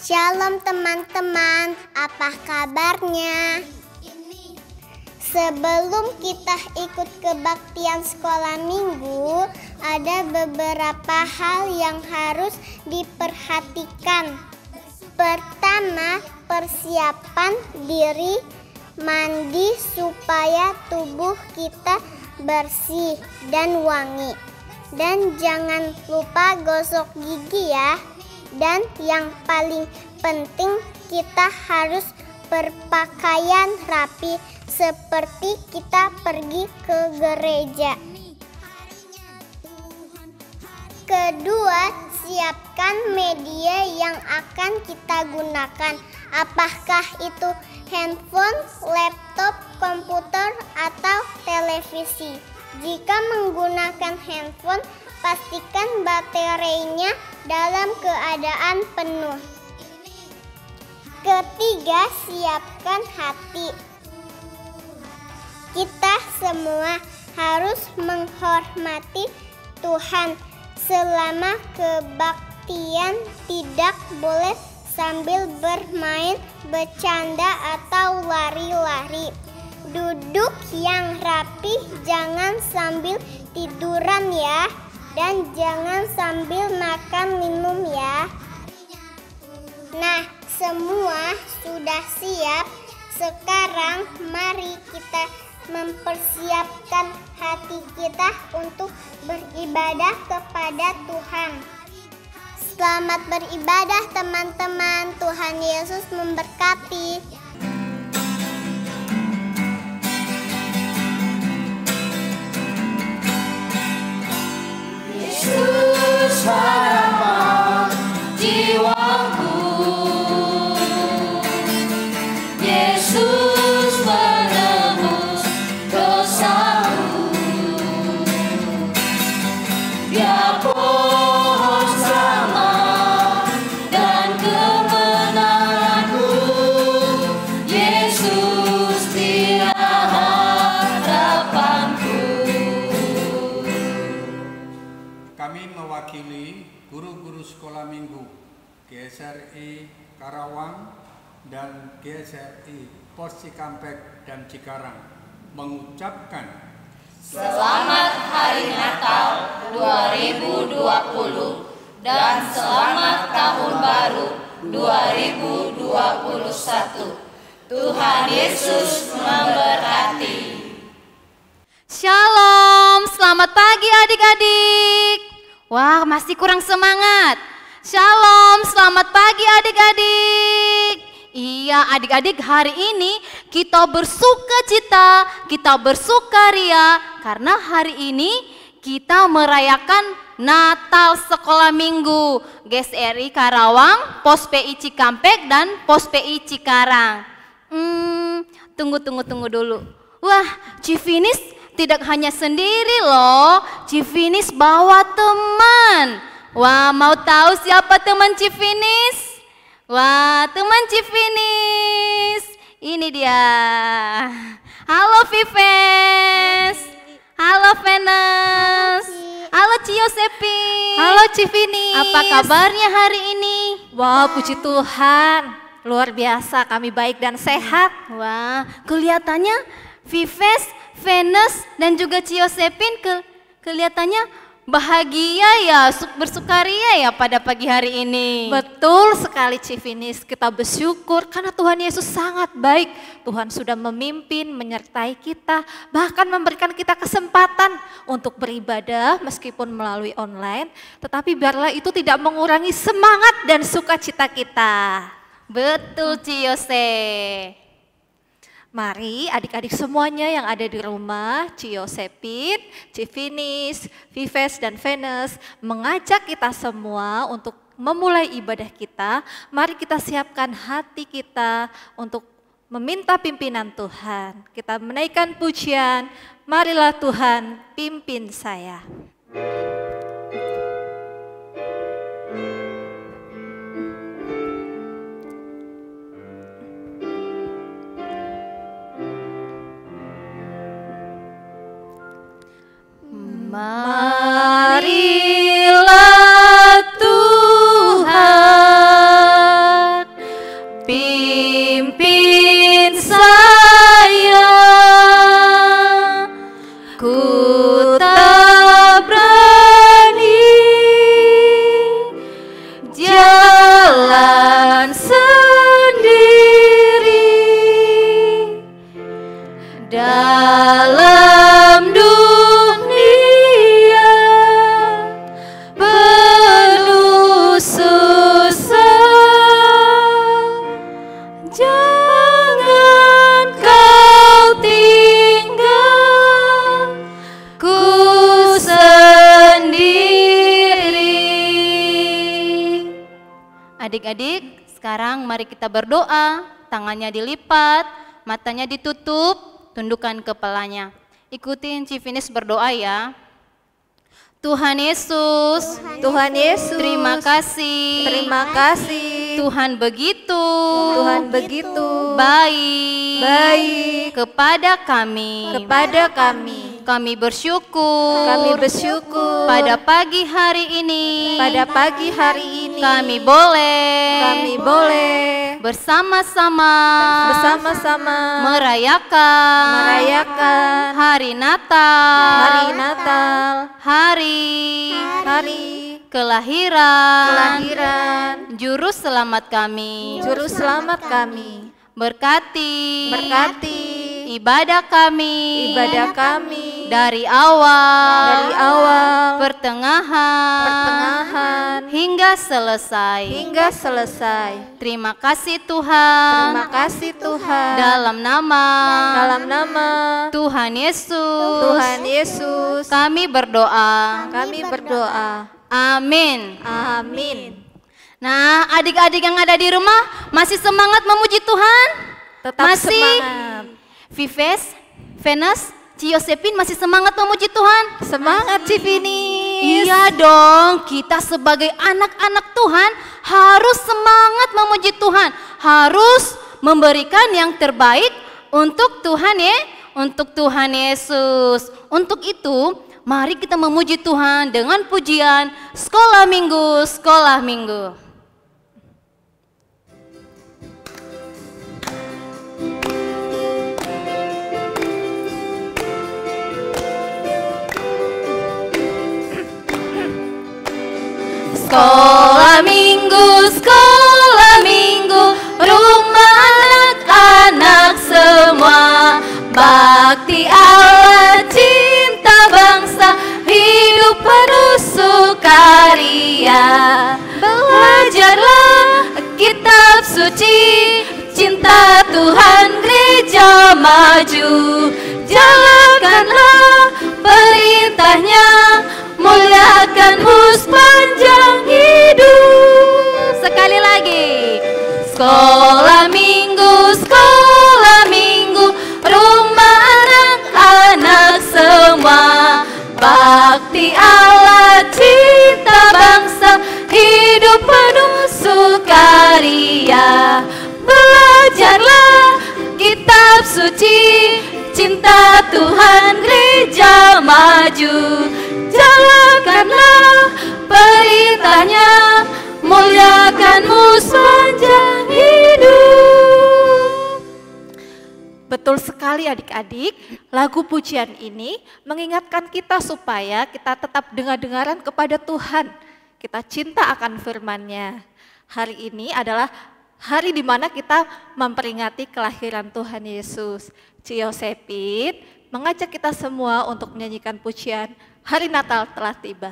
Shalom teman-teman, apa kabarnya? Sebelum kita ikut kebaktian sekolah minggu, ada beberapa hal yang harus diperhatikan. Pertama, persiapan diri, mandi supaya tubuh kita bersih dan wangi. Dan jangan lupa gosok gigi ya. Dan yang paling penting, kita harus berpakaian rapi seperti kita pergi ke gereja. Kedua, siapkan media yang akan kita gunakan. Apakah itu handphone, laptop, komputer, atau televisi? Jika menggunakan handphone, pastikan baterainya dalam keadaan penuh. Ketiga, siapkan hati. Kita semua harus menghormati Tuhan. Selama kebaktian tidak boleh sambil bermain, bercanda, atau lari-lari. Duduk yang rapi, jangan sambil tiduran ya. Dan jangan sambil makan minum ya. Nah, semua sudah siap. Sekarang mari kita mempersiapkan hati kita untuk beribadah kepada Tuhan. Selamat beribadah teman-teman. Tuhan Yesus memberkati. Yesus harapan jiwaku, Yesus menebus dosaku. Dia pohon selamat dan kebenaranku, Yesus dia harapanku. Kami mewakili guru-guru sekolah minggu GSRI Karawang dan GSRI Pos Cikampek dan Cikarang mengucapkan Selamat Hari Natal 2020 dan selamat Tahun Baru 2021. Tuhan Yesus memberkati. Shalom, selamat pagi adik-adik. Wah, masih kurang semangat. Shalom, selamat pagi adik-adik. Iya adik-adik, hari ini kita bersukacita, kita bersukaria karena hari ini kita merayakan Natal Sekolah Minggu GSRI Karawang, Pos PI Cikampek dan Pos PI Cikarang. Tunggu dulu. Wah, Civinis tidak hanya sendiri loh, Civinis bawa teman. Wah, mau tahu siapa teman Civinis? Wah, teman Civinis, ini dia. Halo Vives, halo Venus, halo Ciosepi, halo Civinis. Apa kabarnya hari ini? Wah, puji Tuhan, luar biasa, kami baik dan sehat. Wah, kelihatannya Vives, Venus, dan juga Ciosepin kelihatannya bahagia ya, bersukaria ya pada pagi hari ini. Betul sekali Civinis, kita bersyukur karena Tuhan Yesus sangat baik. Tuhan sudah memimpin, menyertai kita, bahkan memberikan kita kesempatan untuk beribadah meskipun melalui online. Tetapi biarlah itu tidak mengurangi semangat dan sukacita kita. Betul Ciose. Mari adik-adik semuanya yang ada di rumah, Ciosepin, Civinis, Vives, dan Venus mengajak kita semua untuk memulai ibadah kita. Mari kita siapkan hati kita untuk meminta pimpinan Tuhan. Kita menaikkan pujian, marilah Tuhan pimpin saya. Marilah Tuhan Adik-adik, sekarang mari kita berdoa, tangannya dilipat, matanya ditutup, tundukkan kepalanya. Ikutin Civinis berdoa ya. Tuhan Yesus, Tuhan Yesus, terima kasih. terima kasih. Tuhan begitu baik kepada kami. Kami bersyukur pada pagi hari ini. Kami boleh bersama-sama merayakan hari Natal, hari kelahiran Juru Selamat kami. Berkati ibadah kami dari awal pertengahan hingga selesai. Terima kasih Tuhan. Dalam nama Tuhan Yesus kami berdoa. Amin. Nah, adik-adik yang ada di rumah masih semangat memuji Tuhan? Tetap semangat. Vives, Venus, Ciosepin masih semangat memuji Tuhan? Semangat Civinis. Iya dong, kita sebagai anak-anak Tuhan harus semangat memuji Tuhan. Harus memberikan yang terbaik untuk Tuhan untuk Tuhan Yesus. Untuk itu, mari kita memuji Tuhan dengan pujian Sekolah Minggu. Sekolah Minggu, rumah anak-anak semua. Bakti Allah, cinta bangsa, hidup penuh sukaria. Belajarlah kitab suci, cinta Tuhan gereja maju. Jalankanlah perintahnya, muliakanmu sepanjang hidup. Sekali lagi. Sekolah Minggu, rumah anak-anak semua. Bakti Allah, cinta bangsa, hidup penuh sukaria. Belajarlah kitab suci, cinta Tuhan gereja maju. Jalankanlah perintahnya, muliakanmu sepanjang hidup. Betul sekali adik-adik, lagu pujian ini mengingatkan kita supaya kita tetap dengar-dengaran kepada Tuhan. Kita cinta akan firman-Nya. Hari ini adalah hari di mana kita memperingati kelahiran Tuhan Yesus. Ciosepin mengajak kita semua untuk menyanyikan pujian Hari Natal telah tiba.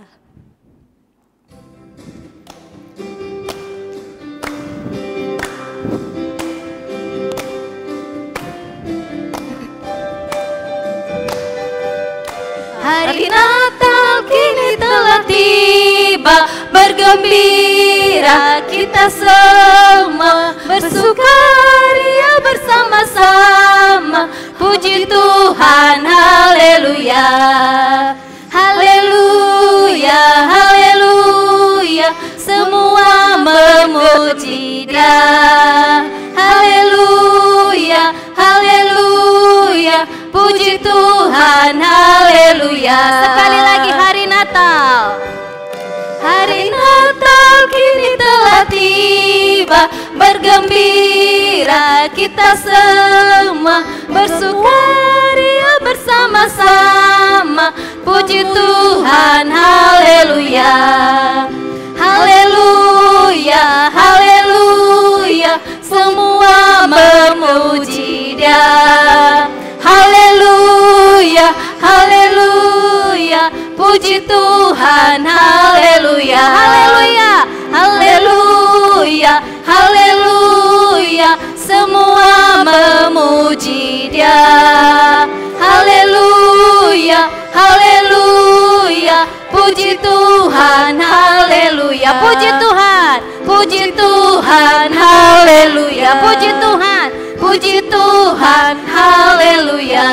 Hari Natal kini telah tiba, bergembira kita semua, bersukaria bersama-sama, puji Tuhan, haleluya. Haleluya, haleluya, semua memuji Dia. Haleluya, haleluya, puji Tuhan, haleluya. Sekali lagi, hari Natal. Hari Natal kini telah tiba, bergembira kita semua, bersukaria bersama-sama, puji Tuhan, haleluya. Haleluya, haleluya, semua memuji Dia. Haleluya, haleluya, puji Tuhan, haleluya. Haleluya, haleluya, haleluya, semua memuji Dia. Haleluya, haleluya, puji Tuhan, haleluya. Puji Tuhan, puji Tuhan, haleluya. Puji Tuhan, puji Tuhan, haleluya.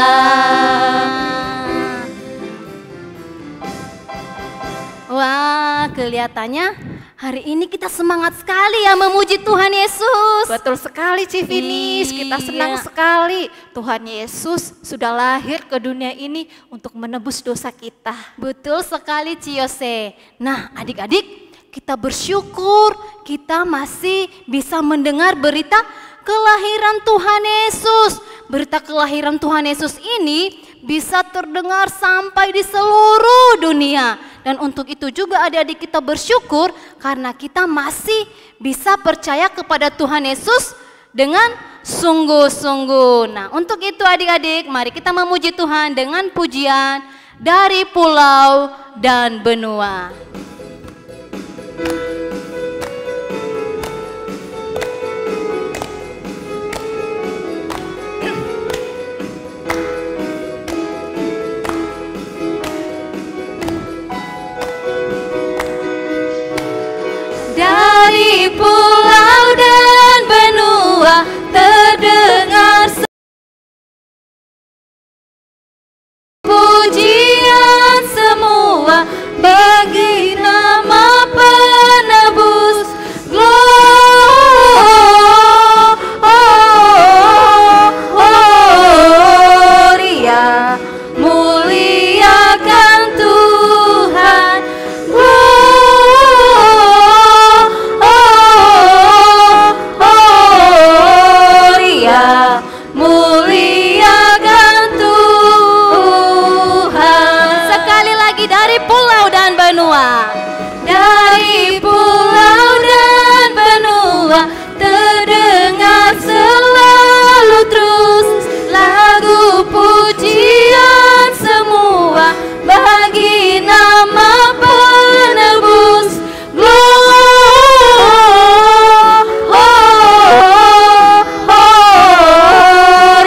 Wah, kelihatannya hari ini kita semangat sekali ya memuji Tuhan Yesus. Betul sekali Civinis, kita senang sekali Tuhan Yesus sudah lahir ke dunia ini untuk menebus dosa kita. Betul sekali Ciyose. Nah adik-adik, kita bersyukur kita masih bisa mendengar berita kelahiran Tuhan Yesus. Berita kelahiran Tuhan Yesus ini bisa terdengar sampai di seluruh dunia. Dan untuk itu juga adik-adik kita bersyukur karena kita masih bisa percaya kepada Tuhan Yesus dengan sungguh-sungguh. Nah untuk itu adik-adik mari kita memuji Tuhan dengan pujian dari pulau dan benua. Dari pulau dan benua terdengar pujian semua bagi nama penebus. Gloria, muliakan Tuhan. Muliakan Tuhan. Sekali lagi dari pulau dan benua. Dari pulau dan benua terdengar selalu terus lagu pujian semua bagi nama penebus.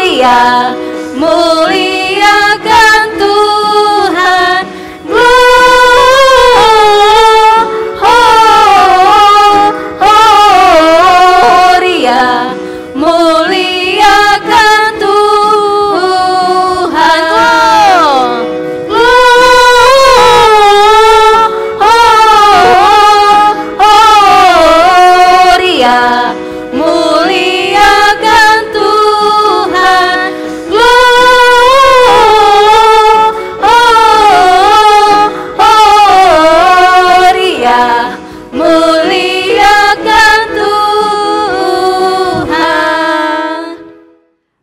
Gloria, muliakan Tuhan. Gloria, muliakan Tuhan. Gloria, muliakan Tuhan. Gloria, muliakan Tuhan.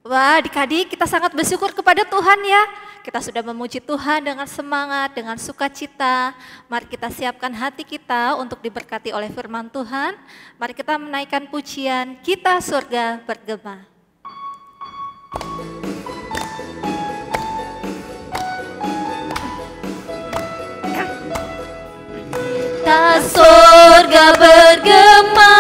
Wah adik-adik kita sangat bersyukur kepada Tuhan ya. Kita sudah memuji Tuhan dengan semangat, dengan sukacita. Mari kita siapkan hati kita untuk diberkati oleh firman Tuhan. Mari kita menaikkan pujian Kita Surga Bergema. Kita surga bergema,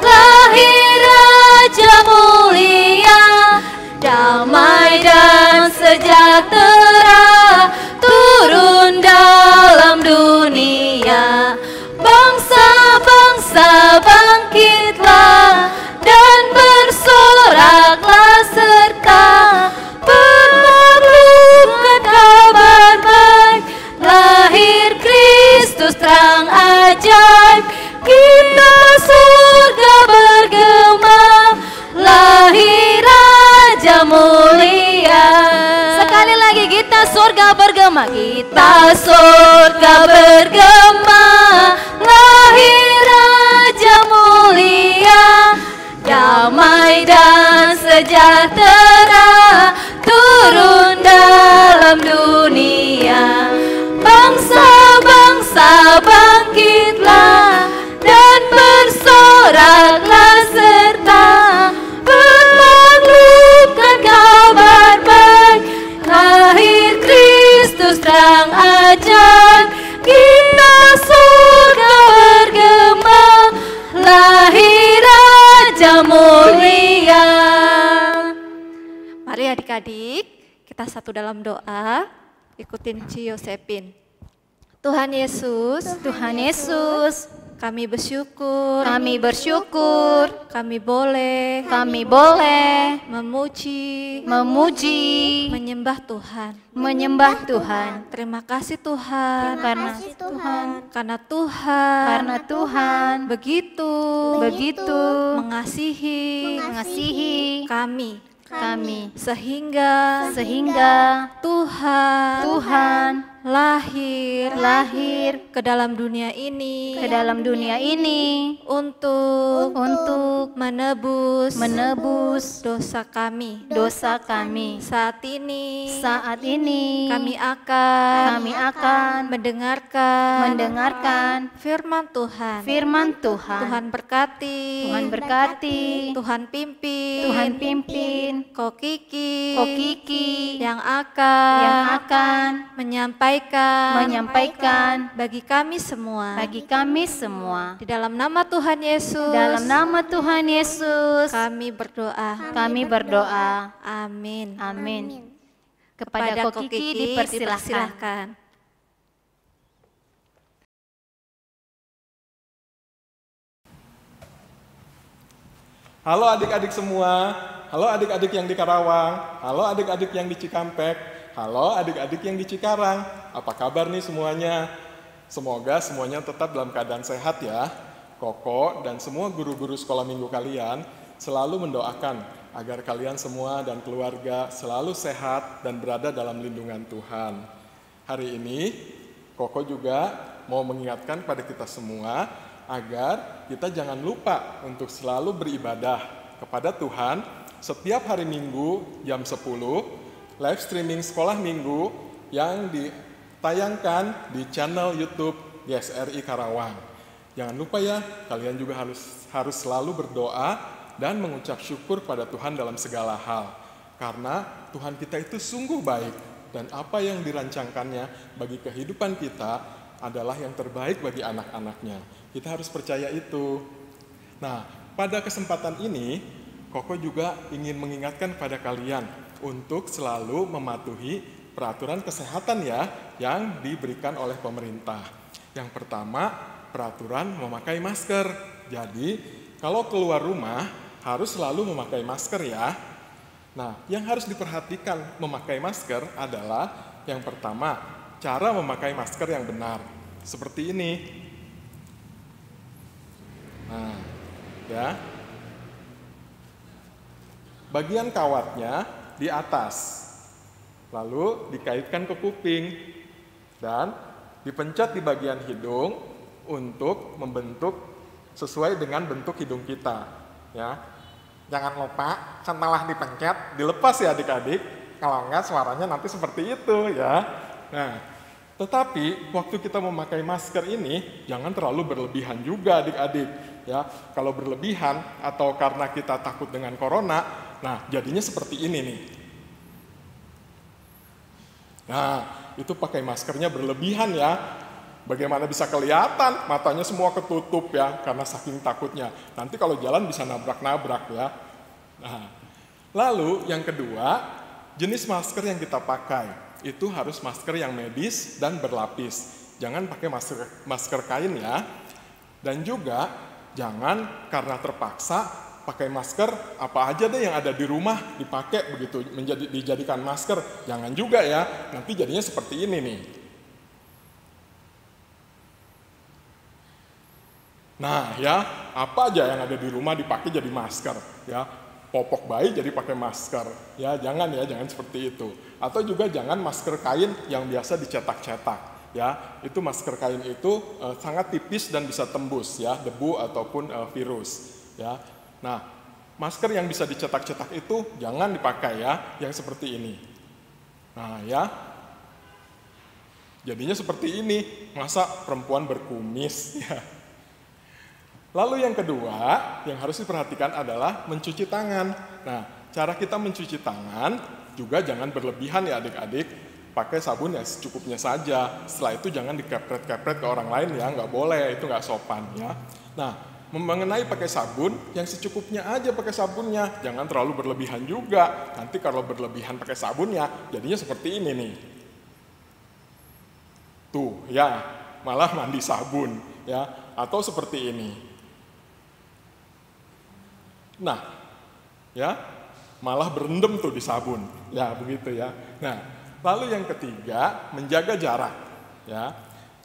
lahir Raja mulia, damai dan sejahtera turun dalam dunia. Bangsa-bangsa bangkitlah dan bersoraklah serta bermaklumat kabar baik, lahir Kristus terang ajaib. Kita surga bergema, lahir Raja mulia. Sekali lagi kita surga bergema. Kita surga bergema, lahir Raja mulia, damai dan sejahtera turun dalam dunia. Bangsa-bangsa bangkitlah dan bersoraklah serta bermaklukan kabar baik, lahir Kristus terang ajaib. Kita surga bergema, lahir Raja mulia. Mari adik-adik kita satu dalam doa. Ikutin Ci Yosepin. Tuhan Yesus, Tuhan Yesus, Kami bersyukur. Kami bersyukur. Kami boleh. Kami boleh Memuji. memuji, Menyembah Tuhan. menyembah Tuhan. Terima kasih Tuhan. Karena Kasih Tuhan Karena Tuhan. karena Tuhan Begitu. begitu Mengasihi. mengasihi Kami. kami, Sehingga Tuhan lahir ke dalam dunia ini ke dalam dunia ini untuk menebus dosa kami. Saat ini kami akan mendengarkan firman Tuhan. Tuhan berkati, Tuhan pimpin Kokiki yang akan menyampaikan bagi kami semua. Di dalam nama Tuhan Yesus, kami berdoa. Amin. Kepada Kokiki dipersilahkan. Halo adik-adik semua, halo adik-adik yang di Karawang, halo adik-adik yang di Cikampek, halo adik-adik yang di Cikarang. Apa kabar nih semuanya? Semoga semuanya tetap dalam keadaan sehat ya. Koko dan semua guru-guru sekolah minggu kalian selalu mendoakan agar kalian semua dan keluarga selalu sehat dan berada dalam lindungan Tuhan. Hari ini, Koko juga mau mengingatkan pada kita semua agar kita jangan lupa untuk selalu beribadah kepada Tuhan setiap hari Minggu jam 10, live streaming sekolah minggu yang ditayangkan di channel YouTube GSRI Karawang. Jangan lupa ya, kalian juga harus selalu berdoa dan mengucap syukur pada Tuhan dalam segala hal. Karena Tuhan kita itu sungguh baik dan apa yang dirancangkannya bagi kehidupan kita adalah yang terbaik bagi anak-anaknya. Kita harus percaya itu. Nah, pada kesempatan ini, Koko juga ingin mengingatkan pada kalian untuk selalu mematuhi peraturan kesehatan ya, yang diberikan oleh pemerintah. Yang pertama, peraturan memakai masker. Jadi, kalau keluar rumah, harus selalu memakai masker ya. Nah, yang harus diperhatikan memakai masker adalah yang pertama, cara memakai masker yang benar. Seperti ini. Nah, ya. Bagian kawatnya di atas. Lalu dikaitkan ke kuping dan dipencet di bagian hidung untuk membentuk sesuai dengan bentuk hidung kita, ya. Jangan lupa setelah dipencet dilepas ya adik-adik. Kalau enggak suaranya nanti seperti itu ya. Nah, tetapi waktu kita memakai masker ini jangan terlalu berlebihan juga adik-adik. Ya, kalau berlebihan atau karena kita takut dengan corona, nah jadinya seperti ini nih. Nah, itu pakai maskernya berlebihan ya. Bagaimana bisa kelihatan? Matanya semua ketutup ya, karena saking takutnya. Nanti kalau jalan bisa nabrak-nabrak ya. Nah, lalu yang kedua, jenis masker yang kita pakai itu harus masker yang medis dan berlapis. Jangan pakai masker kain ya. Dan juga jangan karena terpaksa pakai masker apa aja deh yang ada di rumah dipakai begitu dijadikan masker. Jangan juga ya, nanti jadinya seperti ini nih. Nah ya, apa aja yang ada di rumah dipakai jadi masker ya. Popok bayi jadi pakai masker ya, jangan seperti itu. Atau juga jangan masker kain yang biasa dicetak-cetak. Ya, itu masker kain itu sangat tipis dan bisa tembus ya debu ataupun virus ya. Nah, masker yang bisa dicetak-cetak itu jangan dipakai ya, yang seperti ini. Nah, ya. Jadinya seperti ini, masa perempuan berkumis ya. Lalu yang kedua yang harus diperhatikan adalah mencuci tangan. Nah, cara kita mencuci tangan juga jangan berlebihan ya adik-adik. Pakai sabun yang secukupnya saja. Setelah itu jangan dikepret-kepret ke orang lain ya, nggak boleh, itu nggak sopan ya. Nah, mengenai pakai sabun, yang secukupnya aja pakai sabunnya, jangan terlalu berlebihan juga. Nanti kalau berlebihan pakai sabunnya, jadinya seperti ini nih. Tuh ya, malah mandi sabun ya. atau seperti ini. Nah, ya, malah berendam tuh di sabun. Ya, begitu ya. Nah, lalu yang ketiga, menjaga jarak. Ya,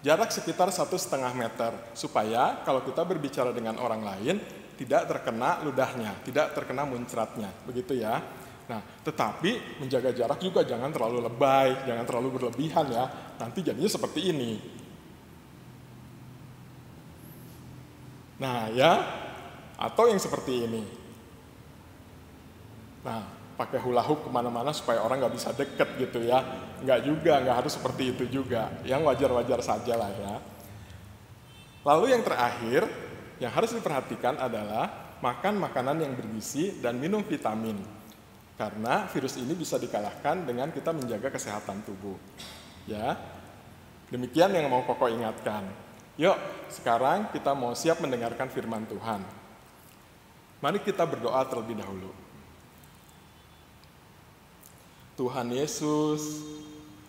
jarak sekitar 1,5 meter supaya kalau kita berbicara dengan orang lain tidak terkena ludahnya, tidak terkena muncratnya, begitu ya. Nah, tetapi menjaga jarak juga jangan terlalu lebay, jangan terlalu berlebihan ya. Nanti jadinya seperti ini. Nah, ya, atau yang seperti ini. Nah, pakai hula hoop kemana-mana supaya orang nggak bisa deket gitu ya. Nggak juga, nggak harus seperti itu juga. Yang wajar-wajar saja lah ya. Lalu yang terakhir, yang harus diperhatikan adalah makan makanan yang bergizi dan minum vitamin. Karena virus ini bisa dikalahkan dengan kita menjaga kesehatan tubuh. Ya, demikian yang mau Koko ingatkan. Yuk, sekarang kita mau siap mendengarkan firman Tuhan. Mari kita berdoa terlebih dahulu. Tuhan Yesus,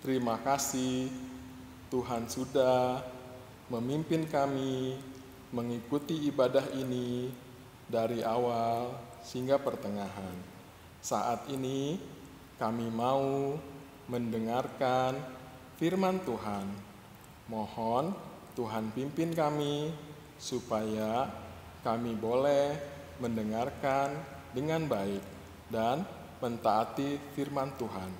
terima kasih Tuhan sudah memimpin kami mengikuti ibadah ini dari awal hingga pertengahan. Saat ini kami mau mendengarkan firman Tuhan. Mohon Tuhan pimpin kami supaya kami boleh mendengarkan dengan baik dan mentaati firman Tuhan.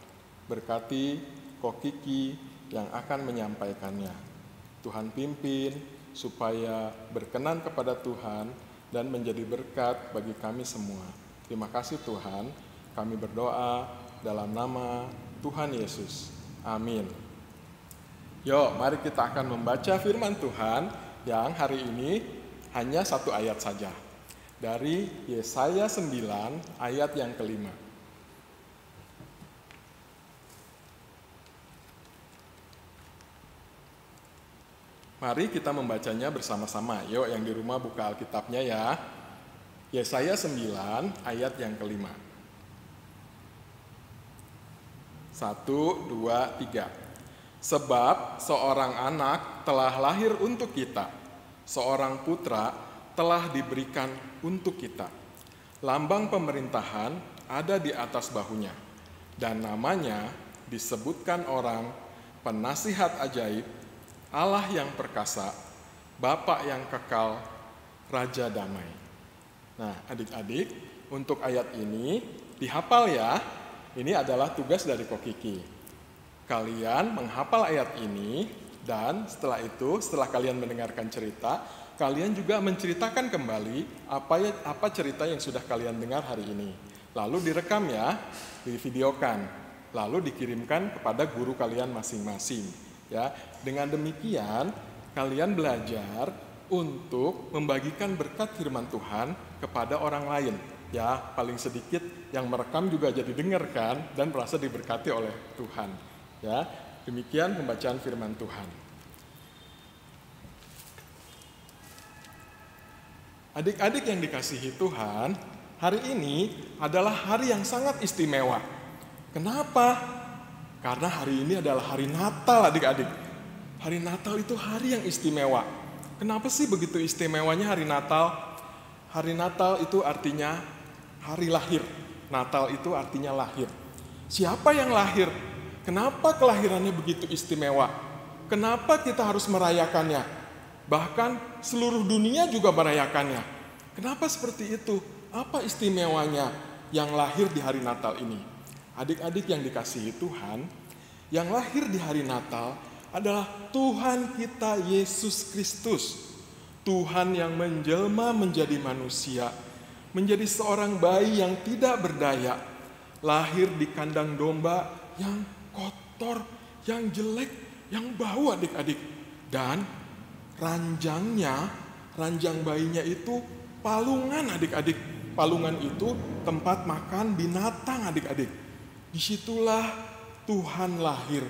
Berkati Ko Kiki yang akan menyampaikannya. Tuhan pimpin supaya berkenan kepada Tuhan dan menjadi berkat bagi kami semua. Terima kasih Tuhan, kami berdoa dalam nama Tuhan Yesus. Amin. Yuk, mari kita akan membaca firman Tuhan yang hari ini hanya 1 ayat saja. Dari Yesaya 9 ayat yang kelima. Mari kita membacanya bersama-sama. Yuk, yang di rumah buka Alkitabnya ya. Yesaya 9 ayat yang kelima. 1, 2, 3. Sebab seorang anak telah lahir untuk kita, seorang putra telah diberikan untuk kita. Lambang pemerintahan ada di atas bahunya, dan namanya disebutkan orang penasihat ajaib, Allah yang perkasa, Bapa yang kekal, Raja damai. Nah, adik-adik, untuk ayat ini dihafal ya. Ini adalah tugas dari Ko Kiki. Kalian menghafal ayat ini dan setelah itu, setelah kalian mendengarkan cerita, kalian juga menceritakan kembali apa cerita yang sudah kalian dengar hari ini. Lalu direkam ya, divideokan, lalu dikirimkan kepada guru kalian masing-masing. Ya, dengan demikian kalian belajar untuk membagikan berkat firman Tuhan kepada orang lain. Ya, paling sedikit yang merekam juga jadi dengar kan dan merasa diberkati oleh Tuhan. Ya, demikian pembacaan firman Tuhan. Adik-adik yang dikasihi Tuhan, hari ini adalah hari yang sangat istimewa. Kenapa? Karena hari ini adalah hari Natal, adik-adik. Hari Natal itu hari yang istimewa. Kenapa sih begitu istimewanya hari Natal? Hari Natal itu artinya hari lahir. Natal itu artinya lahir. Siapa yang lahir? Kenapa kelahirannya begitu istimewa? Kenapa kita harus merayakannya? Bahkan seluruh dunia juga merayakannya. Kenapa seperti itu? Apa istimewanya yang lahir di hari Natal ini? Adik-adik yang dikasihi Tuhan, yang lahir di hari Natal adalah Tuhan kita Yesus Kristus. Tuhan yang menjelma menjadi manusia, menjadi seorang bayi yang tidak berdaya, lahir di kandang domba yang kotor, yang jelek, yang bau adik-adik. Dan ranjang bayinya itu palungan adik-adik. Palungan itu tempat makan binatang adik-adik. Disitulah Tuhan lahir.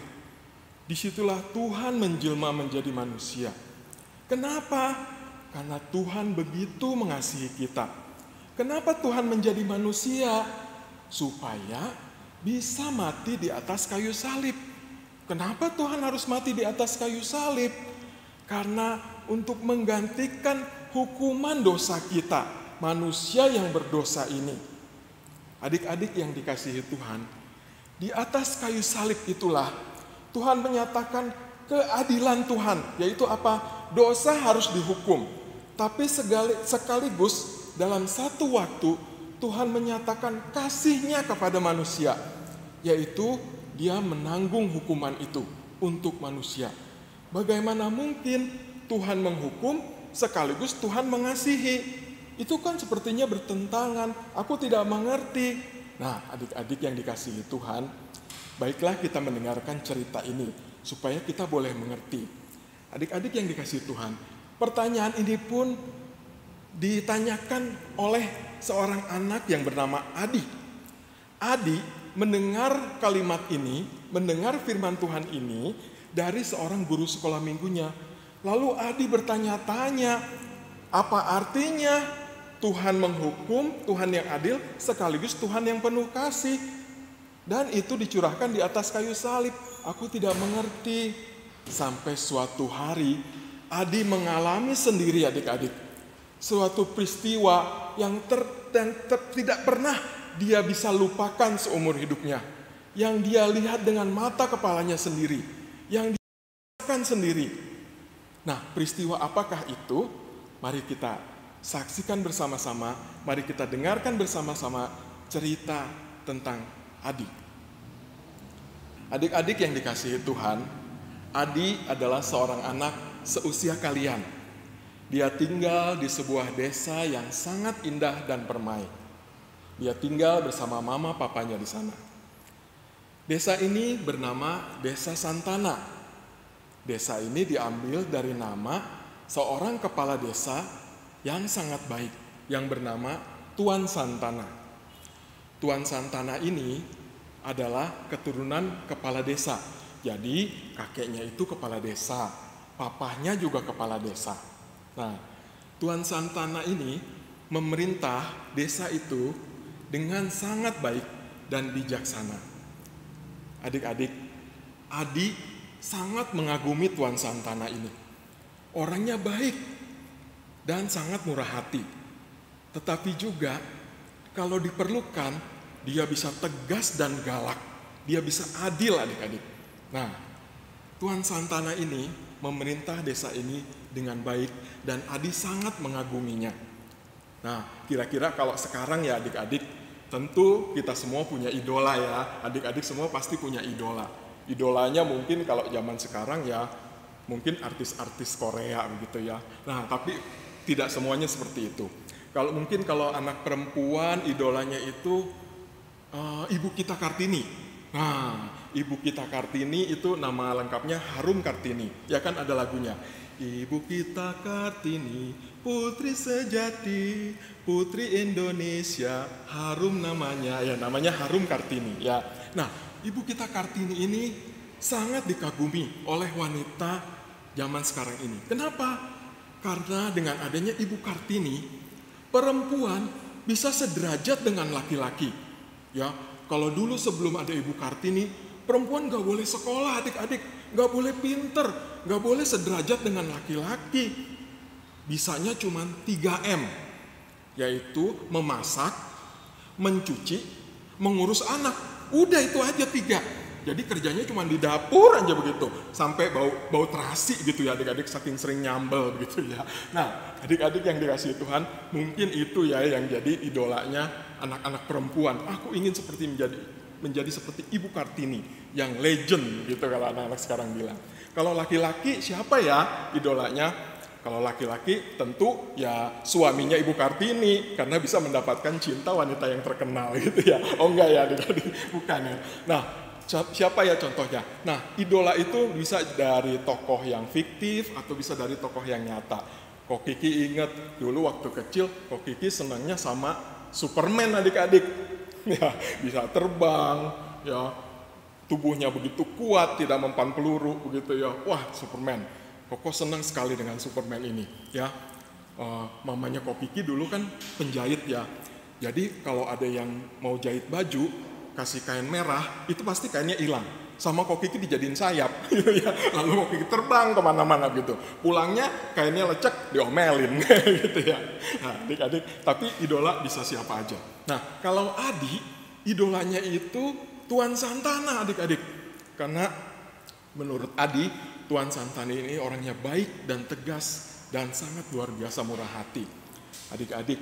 Disitulah Tuhan menjelma menjadi manusia. Kenapa? Karena Tuhan begitu mengasihi kita. Kenapa Tuhan menjadi manusia? Supaya bisa mati di atas kayu salib. Kenapa Tuhan harus mati di atas kayu salib? Karena untuk menggantikan hukuman dosa kita, manusia yang berdosa ini. Adik-adik yang dikasihi Tuhan, di atas kayu salib itulah Tuhan menyatakan keadilan Tuhan, yaitu apa? Dosa harus dihukum. Tapi sekaligus dalam satu waktu Tuhan menyatakan kasih-Nya kepada manusia, yaitu Dia menanggung hukuman itu untuk manusia. Bagaimana mungkin Tuhan menghukum sekaligus Tuhan mengasihi? Itu kan sepertinya bertentangan. Aku tidak mengerti. Nah, adik-adik yang dikasihi Tuhan, baiklah kita mendengarkan cerita ini supaya kita boleh mengerti. Adik-adik yang dikasihi Tuhan, pertanyaan ini pun ditanyakan oleh seorang anak yang bernama Adi. Adi mendengar kalimat ini, mendengar firman Tuhan ini dari seorang guru sekolah minggunya. Lalu Adi bertanya-tanya, apa artinya Tuhan menghukum, Tuhan yang adil, sekaligus Tuhan yang penuh kasih. Dan itu dicurahkan di atas kayu salib. Aku tidak mengerti. Sampai suatu hari, Adi mengalami sendiri adik-adik suatu peristiwa yang tidak pernah dia bisa lupakan seumur hidupnya. Yang dia lihat dengan mata kepalanya sendiri. Yang dia rasakan sendiri. Nah, peristiwa apakah itu? Mari kita saksikan bersama-sama. Mari kita dengarkan bersama-sama cerita tentang Adi. Adik-adik yang dikasihi Tuhan, Adi adalah seorang anak seusia kalian. Dia tinggal di sebuah desa yang sangat indah dan permai. Dia tinggal bersama mama papanya di sana. Desa ini bernama Desa Santana. Desa ini diambil dari nama seorang kepala desa yang sangat baik, yang bernama Tuan Santana. Tuan Santana ini adalah keturunan kepala desa. Jadi kakeknya itu kepala desa, papahnya juga kepala desa. Nah, Tuan Santana ini memerintah desa itu dengan sangat baik dan bijaksana. Adik-adik, Adi sangat mengagumi Tuan Santana ini. Orangnya baik dan sangat murah hati. Tetapi juga kalau diperlukan, dia bisa tegas dan galak. Dia bisa adil adik-adik. Nah, Tuan Santana ini memerintah desa ini dengan baik dan Adi sangat mengaguminya. Nah, kira-kira kalau sekarang ya adik-adik, tentu kita semua punya idola ya. Adik-adik semua pasti punya idola. Idolanya mungkin kalau zaman sekarang ya mungkin artis-artis Korea begitu ya. Nah, tapi tidak semuanya seperti itu. Kalau anak perempuan idolanya itu Ibu Kita Kartini. Nah, Ibu Kita Kartini itu nama lengkapnya Harum Kartini. Ya kan ada lagunya. Ibu Kita Kartini, putri sejati, putri Indonesia, harum namanya. Ya, namanya Harum Kartini. Ya. Nah, Ibu Kita Kartini ini sangat dikagumi oleh wanita zaman sekarang ini. Kenapa? Karena dengan adanya Ibu Kartini, perempuan bisa sederajat dengan laki-laki. Ya, kalau dulu sebelum ada Ibu Kartini, perempuan gak boleh sekolah adik-adik, gak boleh pinter, gak boleh sederajat dengan laki-laki. Bisanya cuma 3M, yaitu memasak, mencuci, mengurus anak. Udah itu aja 3. Jadi kerjanya cuma di dapur aja begitu, sampai bau terasi gitu ya adik-adik, saking sering nyambel begitu ya. Nah, adik-adik yang dikasihi Tuhan, mungkin itu ya yang jadi idolanya anak-anak perempuan. Aku ingin menjadi seperti Ibu Kartini yang legend gitu kalau anak-anak sekarang bilang. Kalau laki-laki siapa ya idolanya? Kalau laki-laki tentu ya suaminya Ibu Kartini karena bisa mendapatkan cinta wanita yang terkenal gitu ya. Oh enggak ya adik-adik, bukan ya. Nah, siapa ya contohnya? Nah, idola itu bisa dari tokoh yang fiktif atau bisa dari tokoh yang nyata. Kok Kiki ingat dulu waktu kecil, Kok Kiki senangnya sama Superman adik-adik. Ya, bisa terbang, ya, tubuhnya begitu kuat, tidak mempan peluru, begitu ya. Wah, Superman. Koko senang sekali dengan Superman ini, ya. Mamanya Kok Kiki dulu kan penjahit ya. Jadi kalau ada yang mau jahit baju, kasih kain merah, itu pasti kainnya hilang. Sama Ko Kiki dijadiin sayap, gitu ya. Lalu Ko Kiki terbang kemana-mana gitu. Pulangnya kainnya lecek, diomelin, gitu ya. Nah, adik-adik, tapi idola bisa siapa aja. Nah, kalau Adi, idolanya itu Tuan Santana, adik-adik. Karena menurut Adi, Tuan Santana ini orangnya baik dan tegas dan sangat luar biasa murah hati. Adik-adik,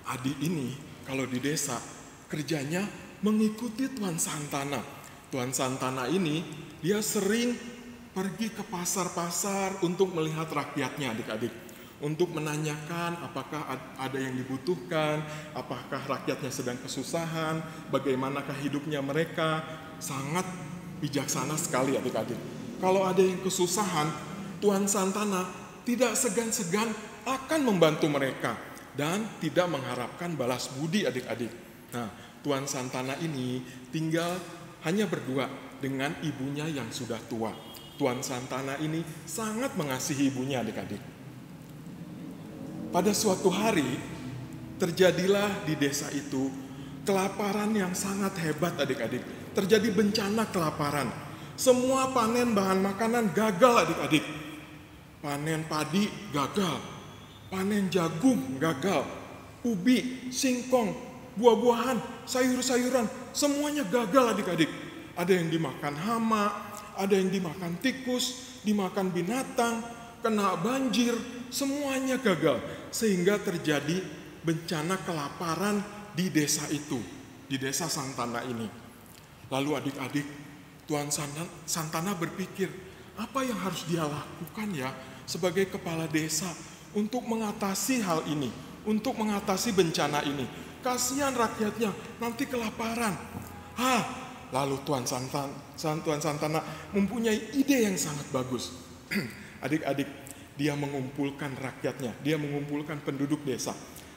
Adi ini kalau di desa kerjanya mengikuti Tuan Santana. Tuan Santana ini dia sering pergi ke pasar-pasar untuk melihat rakyatnya, adik-adik. Untuk menanyakan apakah ada yang dibutuhkan, apakah rakyatnya sedang kesusahan, bagaimanakah hidupnya mereka. Sangat bijaksana sekali, adik-adik. Kalau ada yang kesusahan, Tuan Santana tidak segan-segan akan membantu mereka dan tidak mengharapkan balas budi, adik-adik. Nah, Tuan Santana ini tinggal hanya berdua dengan ibunya yang sudah tua. Tuan Santana ini sangat mengasihi ibunya, adik-adik. Pada suatu hari, terjadilah di desa itu kelaparan yang sangat hebat, adik-adik. Terjadi bencana kelaparan. Semua panen bahan makanan gagal, adik-adik. Panen padi gagal, panen jagung gagal, ubi, singkong, buah-buahan, sayur-sayuran, semuanya gagal, adik-adik. Ada yang dimakan hama, ada yang dimakan tikus, dimakan binatang, kena banjir, semuanya gagal. Sehingga terjadi bencana kelaparan di desa itu, di desa Santana ini. Lalu adik-adik, Tuan Santana berpikir, apa yang harus dia lakukan ya sebagai kepala desa untuk mengatasi hal ini, untuk mengatasi bencana ini. Kasihan rakyatnya, nanti kelaparan. Lalu Tuan Santana mempunyai ide yang sangat bagus. Adik-adik, dia mengumpulkan rakyatnya, dia mengumpulkan penduduk desa.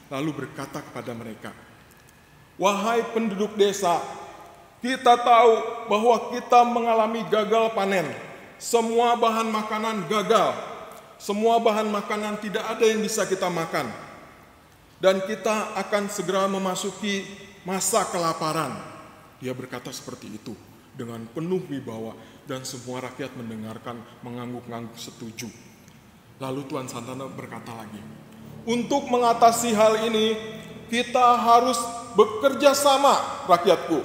Lalu berkata kepada mereka, "Wahai penduduk desa, kita tahu bahwa kita mengalami gagal panen. Semua bahan makanan gagal. Semua bahan makanan tidak ada yang bisa kita makan. Dan kita akan segera memasuki masa kelaparan." Dia berkata seperti itu dengan penuh wibawa dan semua rakyat mendengarkan mengangguk-angguk setuju. Lalu Tuan Santana berkata lagi, "Untuk mengatasi hal ini kita harus bekerja sama, rakyatku.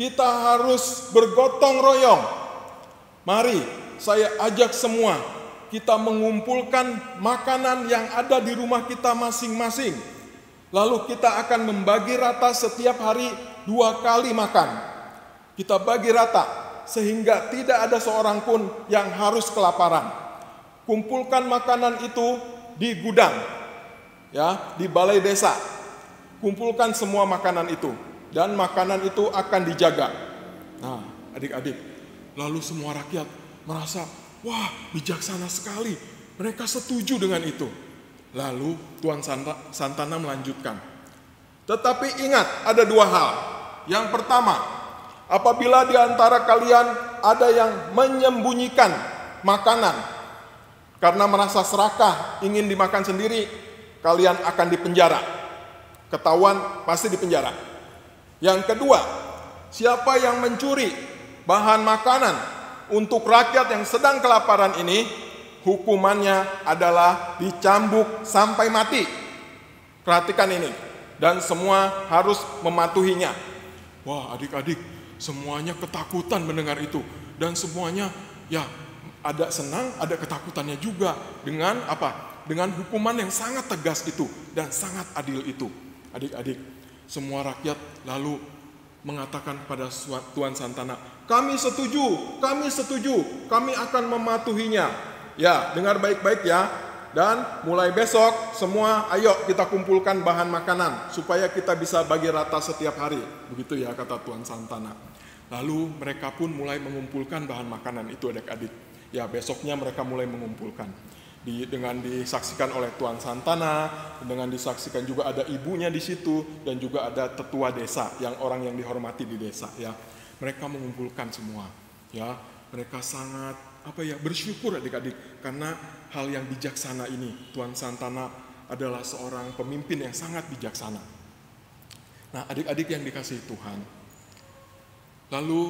Kita harus bergotong royong. Mari saya ajak semua kita mengumpulkan makanan yang ada di rumah kita masing-masing. Lalu kita akan membagi rata setiap hari 2 kali makan. Kita bagi rata sehingga tidak ada seorang pun yang harus kelaparan. Kumpulkan makanan itu di gudang, ya, di balai desa. Kumpulkan semua makanan itu dan makanan itu akan dijaga." Nah, adik-adik, lalu semua rakyat merasa, wah, bijaksana sekali. Mereka setuju dengan itu. Lalu Tuan Santana melanjutkan, "Tetapi ingat, ada 2 hal. Yang pertama, apabila di antara kalian ada yang menyembunyikan makanan karena merasa serakah ingin dimakan sendiri, kalian akan dipenjara. Ketahuan pasti dipenjara. Yang kedua, siapa yang mencuri bahan makanan untuk rakyat yang sedang kelaparan ini, hukumannya adalah dicambuk sampai mati." Perhatikan ini, dan semua harus mematuhinya. Wah, adik-adik, semuanya ketakutan mendengar itu. Dan semuanya, ya, ada senang, ada ketakutannya juga. Dengan apa? Dengan hukuman yang sangat tegas itu dan sangat adil itu. Adik-adik, semua rakyat lalu mengatakan kepada Tuan Santana, kami setuju, kami akan mematuhinya. Ya, dengar baik-baik ya. Dan mulai besok semua ayo kita kumpulkan bahan makanan supaya kita bisa bagi rata setiap hari. Begitu ya kata Tuan Santana. Lalu mereka pun mulai mengumpulkan bahan makanan itu, adik-adik. Ya, besoknya mereka mulai mengumpulkan. Dengan disaksikan oleh Tuan Santana, dengan disaksikan juga ada ibunya di situ dan juga ada tetua desa yang orang yang dihormati di desa, ya. Mereka mengumpulkan semua. Ya, mereka sangat bersyukur, adik-adik, karena hal yang bijaksana ini. Tuan Santana adalah seorang pemimpin yang sangat bijaksana. Nah, adik-adik yang dikasihi Tuhan, Lalu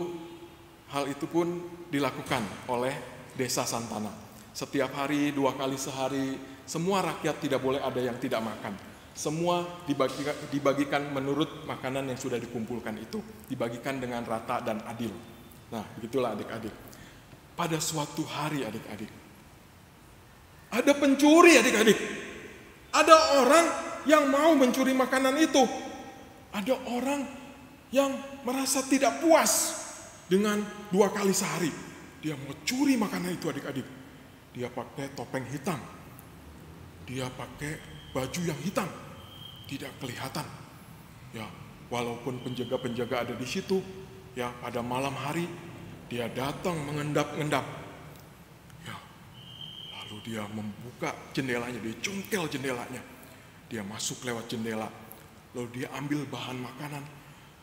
hal itu pun dilakukan oleh Desa Santana. Setiap hari, 2 kali sehari, semua rakyat tidak boleh ada yang tidak makan. Semua dibagikan menurut makanan yang sudah dikumpulkan itu. Dibagikan dengan rata dan adil. Nah, begitulah adik-adik. Pada suatu hari adik-adik, ada pencuri adik-adik. Ada orang yang mau mencuri makanan itu. Ada orang yang merasa tidak puas dengan 2 kali sehari. Dia mau curi makanan itu adik-adik. Dia pakai topeng hitam. Dia pakai baju yang hitam. Tidak kelihatan. Ya, walaupun penjaga-penjaga ada di situ, ya pada malam hari dia datang mengendap-endap. Ya, lalu dia membuka jendelanya, dia congkel jendelanya. Dia masuk lewat jendela. Lalu dia ambil bahan makanan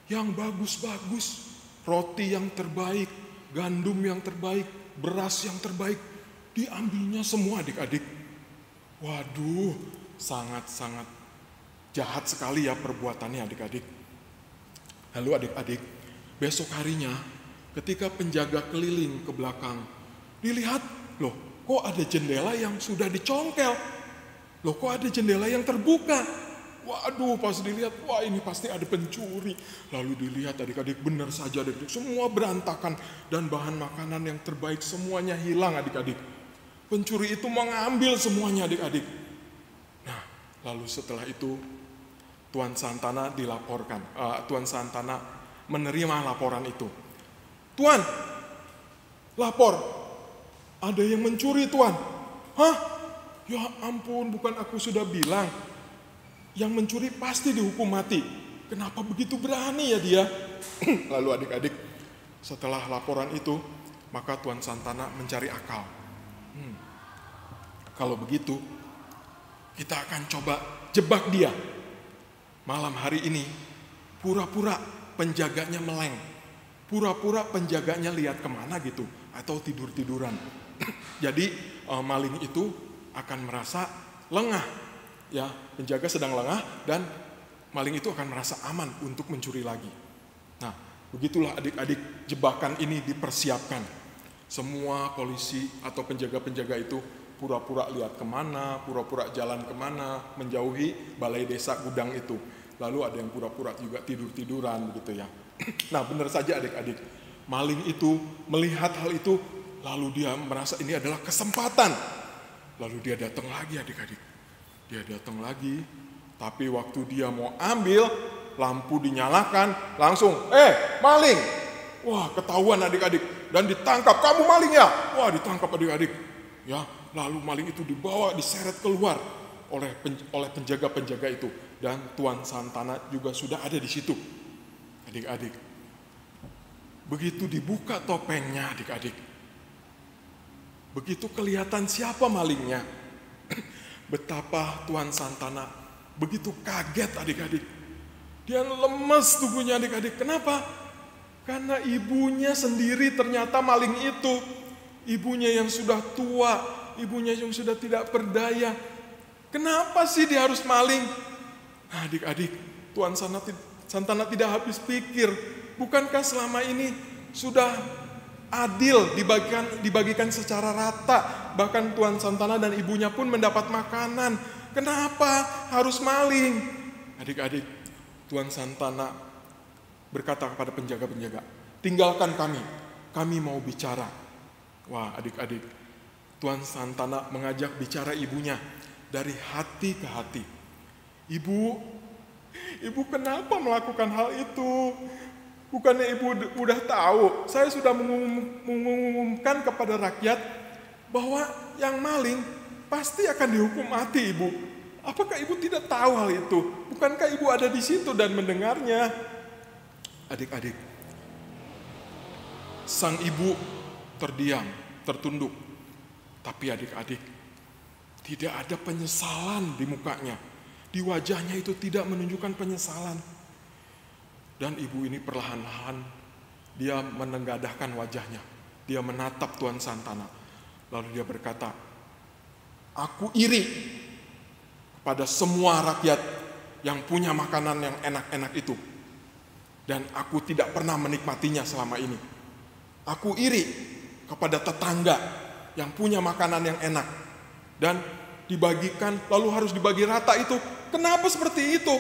yang bagus-bagus. Roti yang terbaik, gandum yang terbaik, beras yang terbaik. Diambilnya semua adik-adik. Waduh, sangat-sangat jahat sekali ya perbuatannya adik-adik. Lalu adik-adik, besok harinya ketika penjaga keliling ke belakang, dilihat, loh kok ada jendela yang sudah dicongkel? Loh kok ada jendela yang terbuka? Waduh, pas dilihat, wah ini pasti ada pencuri. Lalu dilihat adik-adik, benar saja adik-adik, semua berantakan. Dan bahan makanan yang terbaik semuanya hilang adik-adik. Pencuri itu mengambil semuanya adik-adik. Nah, lalu setelah itu Tuan Santana dilaporkan. Tuan Santana menerima laporan itu. Tuan, lapor, ada yang mencuri Tuan. Hah? Ya ampun, bukan aku sudah bilang. Yang mencuri pasti dihukum mati. Kenapa begitu berani ya dia? Lalu adik-adik, setelah laporan itu, maka Tuan Santana mencari akal. Kalau begitu, kita akan coba jebak dia. Malam hari ini, pura-pura penjaganya meleng. Pura-pura penjaganya lihat kemana gitu, atau tidur-tiduran. Jadi maling itu akan merasa lengah. Ya, penjaga sedang lengah dan maling itu akan merasa aman untuk mencuri lagi. Nah, begitulah adik-adik jebakan ini dipersiapkan. Semua polisi atau penjaga-penjaga itu pura-pura lihat kemana, pura-pura jalan kemana, menjauhi balai desa gudang itu. Lalu ada yang pura-pura juga tidur-tiduran begitu ya. Nah, benar saja adik-adik. Maling itu melihat hal itu, lalu dia merasa ini adalah kesempatan. Lalu dia datang lagi adik-adik. Dia datang lagi, tapi waktu dia mau ambil, lampu dinyalakan, langsung, maling! Wah, ketahuan adik-adik, dan ditangkap, kamu maling ya? Wah, ditangkap adik-adik. Ya, lalu maling itu dibawa, diseret keluar oleh penjaga-penjaga itu. Dan Tuan Santana juga sudah ada di situ. Adik-adik, begitu dibuka topengnya adik-adik, begitu kelihatan siapa malingnya, betapa Tuan Santana begitu kaget adik-adik. Dia lemes tubuhnya adik-adik. Kenapa? Karena ibunya sendiri ternyata maling itu. Ibunya yang sudah tua, ibunya yang sudah tidak berdaya. Kenapa sih dia harus maling? Nah, adik-adik, Tuan Santana tidak habis pikir. Bukankah selama ini sudah adil dibagikan secara rata? Bahkan Tuan Santana dan ibunya pun mendapat makanan. Kenapa harus maling? Adik-adik, Tuan Santana berkata kepada penjaga-penjaga, tinggalkan kami mau bicara. Wah, adik-adik, Tuan Santana mengajak bicara ibunya dari hati ke hati. Ibu kenapa melakukan hal itu? Bukannya ibu udah tahu, saya sudah mengumumkan kepada rakyat bahwa yang maling pasti akan dihukum mati, ibu. Apakah ibu tidak tahu hal itu? Bukankah ibu ada di situ dan mendengarnya? Adik-adik, sang ibu terdiam, tertunduk. Tapi adik-adik, tidak ada penyesalan di mukanya. Di wajahnya itu tidak menunjukkan penyesalan. Dan ibu ini perlahan-lahan dia menengadahkan wajahnya. Dia menatap Tuan Santana. Lalu dia berkata, aku iri kepada semua rakyat yang punya makanan yang enak-enak itu. Dan aku tidak pernah menikmatinya selama ini. Aku iri kepada tetangga yang punya makanan yang enak. Dan dibagikan, lalu harus dibagi rata itu. Kenapa seperti itu?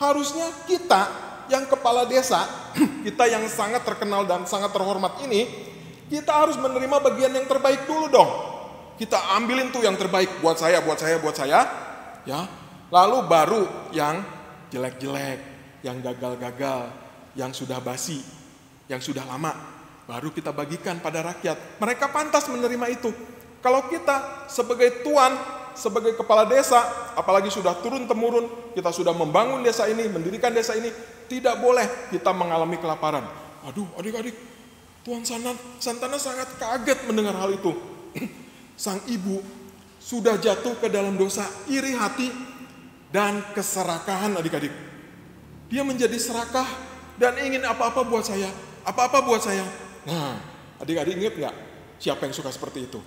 Harusnya kita yang kepala desa, kita yang sangat terkenal dan sangat terhormat ini, kita harus menerima bagian yang terbaik dulu dong. Kita ambilin tuh yang terbaik buat saya, ya. Lalu baru yang jelek-jelek, yang gagal-gagal, yang sudah basi, yang sudah lama, baru kita bagikan pada rakyat. Mereka pantas menerima itu. Kalau kita sebagai tuan, sebagai kepala desa, apalagi sudah turun-temurun, kita sudah membangun desa ini, mendirikan desa ini, tidak boleh kita mengalami kelaparan. Aduh, adik-adik, Tuan Santana sangat kaget mendengar hal itu. Sang ibu sudah jatuh ke dalam dosa iri hati dan keserakahan, adik-adik. Dia menjadi serakah dan ingin apa-apa buat saya, apa-apa buat saya. Nah, adik-adik ingat nggak siapa yang suka seperti itu?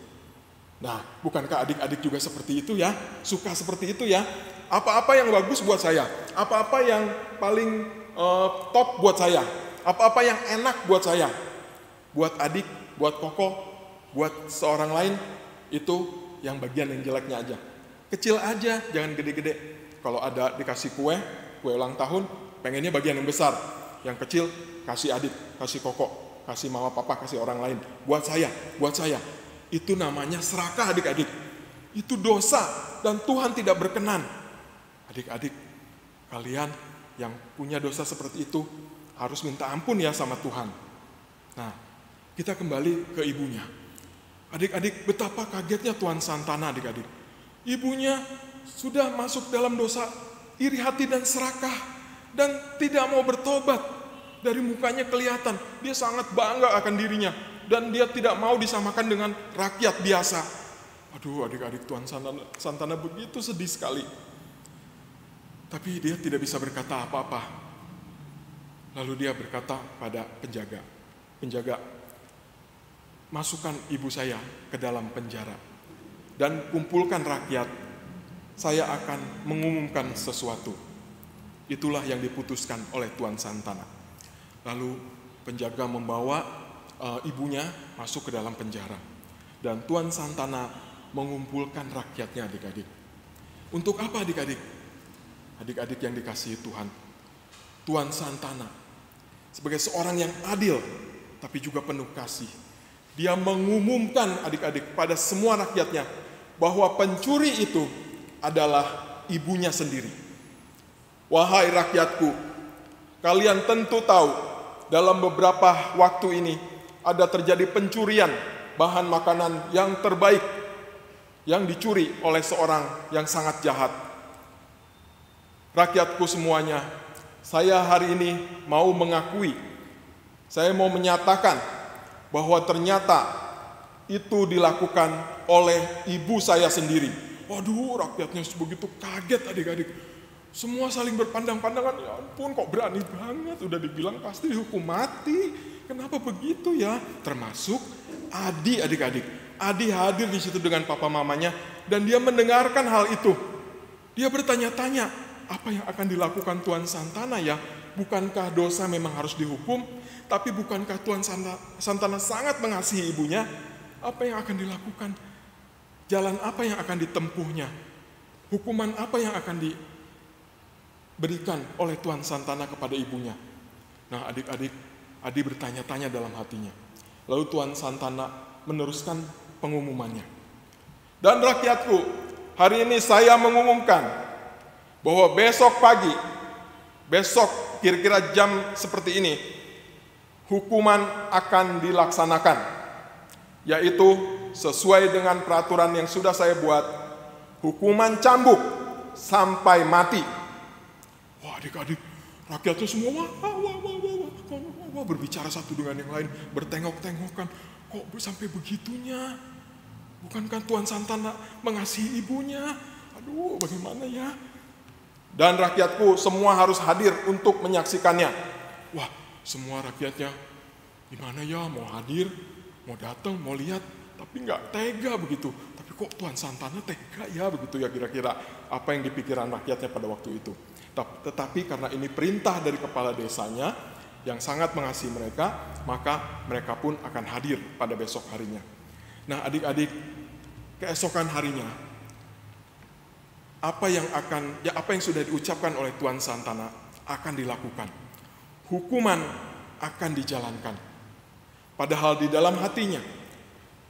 Nah, bukankah adik-adik juga seperti itu ya? Suka seperti itu ya? Apa-apa yang bagus buat saya, apa-apa yang paling top buat saya, apa-apa yang enak buat saya, buat adik, buat koko, buat seorang lain, itu yang bagian yang jeleknya aja. Kecil aja, jangan gede-gede. Kalau ada dikasih kue ulang tahun, pengennya bagian yang besar. Yang kecil, kasih adik, kasih koko, kasih mama papa, kasih orang lain. Buat saya. Itu namanya serakah, adik-adik. Itu dosa dan Tuhan tidak berkenan. Adik-adik, kalian yang punya dosa seperti itu harus minta ampun ya sama Tuhan. Nah, kita kembali ke ibunya. Adik-adik, betapa kagetnya Tuan Santana, adik-adik. Ibunya sudah masuk dalam dosa iri hati dan serakah dan tidak mau bertobat. Dari mukanya kelihatan dia sangat bangga akan dirinya dan dia tidak mau disamakan dengan rakyat biasa. Aduh, adik-adik, Tuan Santana begitu sedih sekali. Tapi dia tidak bisa berkata apa-apa. Lalu dia berkata pada penjaga, masukkan ibu saya ke dalam penjara dan kumpulkan rakyat, saya akan mengumumkan sesuatu. Itulah yang diputuskan oleh Tuan Santana. Lalu penjaga membawa ibunya masuk ke dalam penjara dan Tuan Santana mengumpulkan rakyatnya, adik-adik. Untuk apa, adik-adik? Adik-adik yang dikasihi Tuhan, Tuan Santana sebagai seorang yang adil tapi juga penuh kasih, dia mengumumkan, adik-adik, pada semua rakyatnya bahwa pencuri itu adalah ibunya sendiri. Wahai rakyatku, kalian tentu tahu dalam beberapa waktu ini ada terjadi pencurian bahan makanan yang terbaik yang dicuri oleh seorang yang sangat jahat. Rakyatku semuanya, saya hari ini mau mengakui, saya mau menyatakan bahwa ternyata itu dilakukan oleh ibu saya sendiri. Waduh, rakyatnya begitu kaget, adik-adik. Semua saling berpandang-pandangan, ya ampun kok berani banget, udah dibilang pasti dihukum mati. Kenapa begitu ya? Termasuk Adi, adik-adik. Adi hadir di situ dengan papa mamanya dan dia mendengarkan hal itu. Dia bertanya-tanya, apa yang akan dilakukan Tuan Santana ya? Bukankah dosa memang harus dihukum? Tapi bukankah Tuan Santana sangat mengasihi ibunya? Apa yang akan dilakukan? Jalan apa yang akan ditempuhnya? Hukuman apa yang akan diberikan oleh Tuan Santana kepada ibunya? Nah, adik-adik, Adi bertanya-tanya dalam hatinya. Lalu Tuan Santana meneruskan pengumumannya. Dan rakyatku, hari ini saya mengumumkan bahwa besok pagi, besok kira-kira jam seperti ini, hukuman akan dilaksanakan, yaitu sesuai dengan peraturan yang sudah saya buat, hukuman cambuk sampai mati. Wah, adik-adik, rakyatnya semua wah, berbicara satu dengan yang lain, bertengok-tengokan, kok sampai begitunya? Bukankah Tuan Santana mengasihi ibunya? Aduh, bagaimana ya? Dan rakyatku semua harus hadir untuk menyaksikannya. Wah, semua rakyatnya gimana ya, mau hadir, mau datang, mau lihat, tapi nggak tega begitu. Tapi kok Tuan Santana tega ya begitu ya, kira-kira apa yang dipikiran rakyatnya pada waktu itu. Tetapi karena ini perintah dari kepala desanya yang sangat mengasihi mereka, maka mereka pun akan hadir pada besok harinya. Nah, adik-adik, keesokan harinya apa yang sudah diucapkan oleh Tuan Santana akan dilakukan. Hukuman akan dijalankan. Padahal di dalam hatinya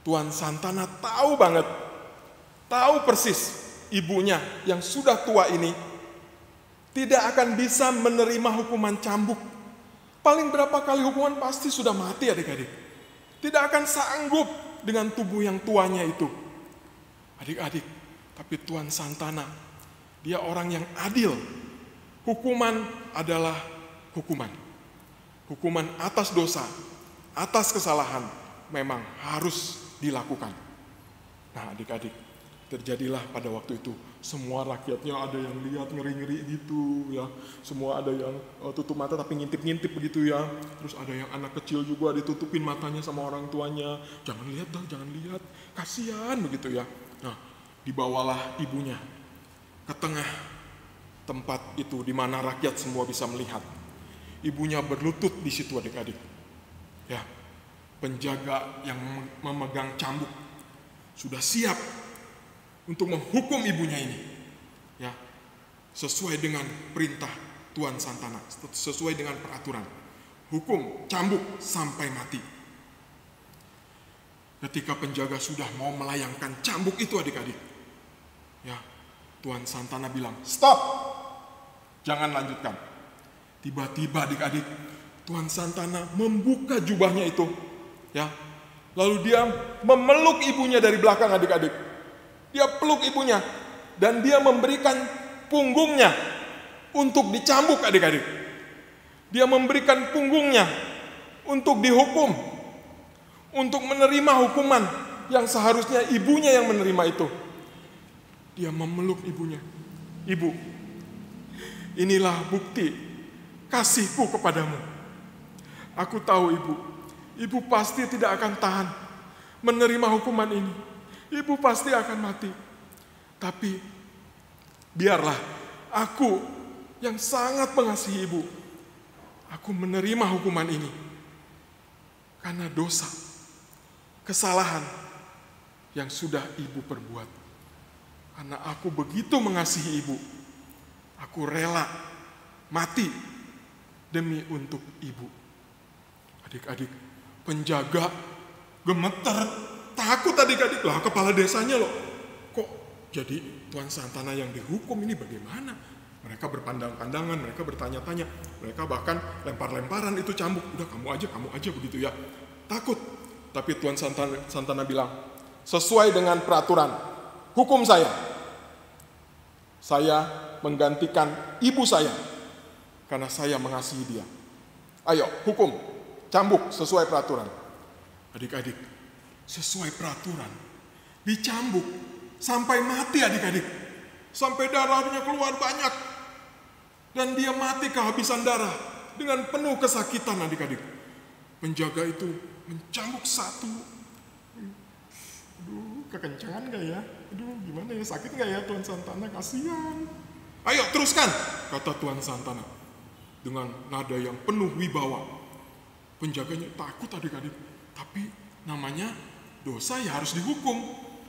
Tuan Santana tahu banget, tahu persis ibunya yang sudah tua ini tidak akan bisa menerima hukuman cambuk. Paling berapa kali hukuman pasti sudah mati adik-adik. Tidak akan sanggup dengan tubuh yang tuanya itu. Adik-adik, tapi Tuan Santana, dia orang yang adil. Hukuman adalah hukuman. Hukuman atas dosa, atas kesalahan memang harus dilakukan. Nah, adik-adik, terjadilah pada waktu itu. Semua rakyatnya ada yang lihat ngeri-ngeri gitu ya. Semua ada yang tutup mata tapi ngintip-ngintip begitu ya. Terus ada yang anak kecil juga ditutupin matanya sama orang tuanya. Jangan lihat dah, jangan lihat. Kasihan begitu ya. Nah, dibawalah ibunya ke tengah tempat itu di mana rakyat semua bisa melihat. Ibunya berlutut di situ adik-adik. Ya, penjaga yang memegang cambuk sudah siap untuk menghukum ibunya ini, ya, sesuai dengan perintah Tuan Santana, sesuai dengan peraturan, hukum cambuk sampai mati. Ketika penjaga sudah mau melayangkan cambuk itu adik-adik, ya, Tuan Santana bilang, stop, jangan lanjutkan. Tiba-tiba adik-adik, Tuan Santana membuka jubahnya itu, ya, lalu dia memeluk ibunya dari belakang adik-adik. Dia peluk ibunya dan dia memberikan punggungnya untuk dicambuk adik-adik. Dia memberikan punggungnya untuk dihukum, untuk menerima hukuman yang seharusnya ibunya yang menerima itu. Dia memeluk ibunya. Ibu, inilah bukti kasihku kepadamu. Aku tahu ibu pasti tidak akan tahan menerima hukuman ini. Ibu pasti akan mati. Tapi biarlah aku yang sangat mengasihi ibu, aku menerima hukuman ini. Karena dosa, kesalahan yang sudah ibu perbuat. Karena aku begitu mengasihi ibu, aku rela mati demi untuk ibu. Adik-adik, penjaga gemeter. Takut adik-adik lah, kepala desanya loh. Kok jadi Tuan Santana yang dihukum ini bagaimana? Mereka berpandang-pandangan, mereka bertanya-tanya. Mereka bahkan lempar-lemparan itu cambuk. Udah kamu aja begitu ya. Takut. Tapi Tuan Santana bilang, sesuai dengan peraturan, hukum saya. Saya menggantikan ibu saya. Karena saya mengasihi dia. Ayo, hukum, cambuk sesuai peraturan. Adik-adik, sesuai peraturan, dicambuk sampai mati adik-adik, sampai darahnya keluar banyak, dan dia mati kehabisan darah dengan penuh kesakitan adik-adik. Penjaga itu mencambuk satu, aduh kekencangan gak ya, aduh gimana ya, sakit gak ya Tuan Santana, kasihan. Ayo teruskan, kata Tuan Santana dengan nada yang penuh wibawa. Penjaganya takut adik-adik, tapi namanya dosa ya harus dihukum,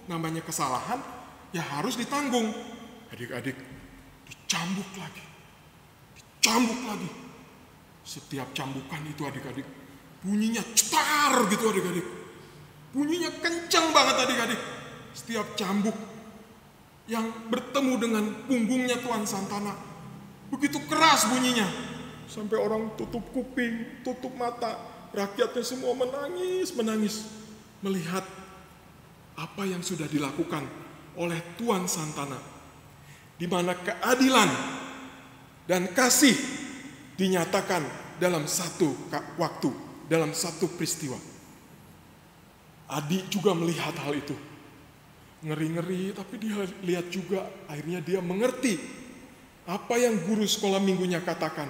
namanya kesalahan ya harus ditanggung. Adik-adik, dicambuk lagi. Setiap cambukan itu adik-adik, bunyinya cetar gitu adik-adik. Bunyinya kencang banget adik-adik. Setiap cambuk yang bertemu dengan punggungnya Tuan Santana, begitu keras bunyinya. Sampai orang tutup kuping, tutup mata. Rakyatnya semua menangis. Melihat apa yang sudah dilakukan oleh Tuan Santana, di mana keadilan dan kasih dinyatakan dalam satu waktu, dalam satu peristiwa. Adi juga melihat hal itu, ngeri-ngeri, tapi dia lihat juga, akhirnya dia mengerti apa yang guru sekolah minggunya katakan,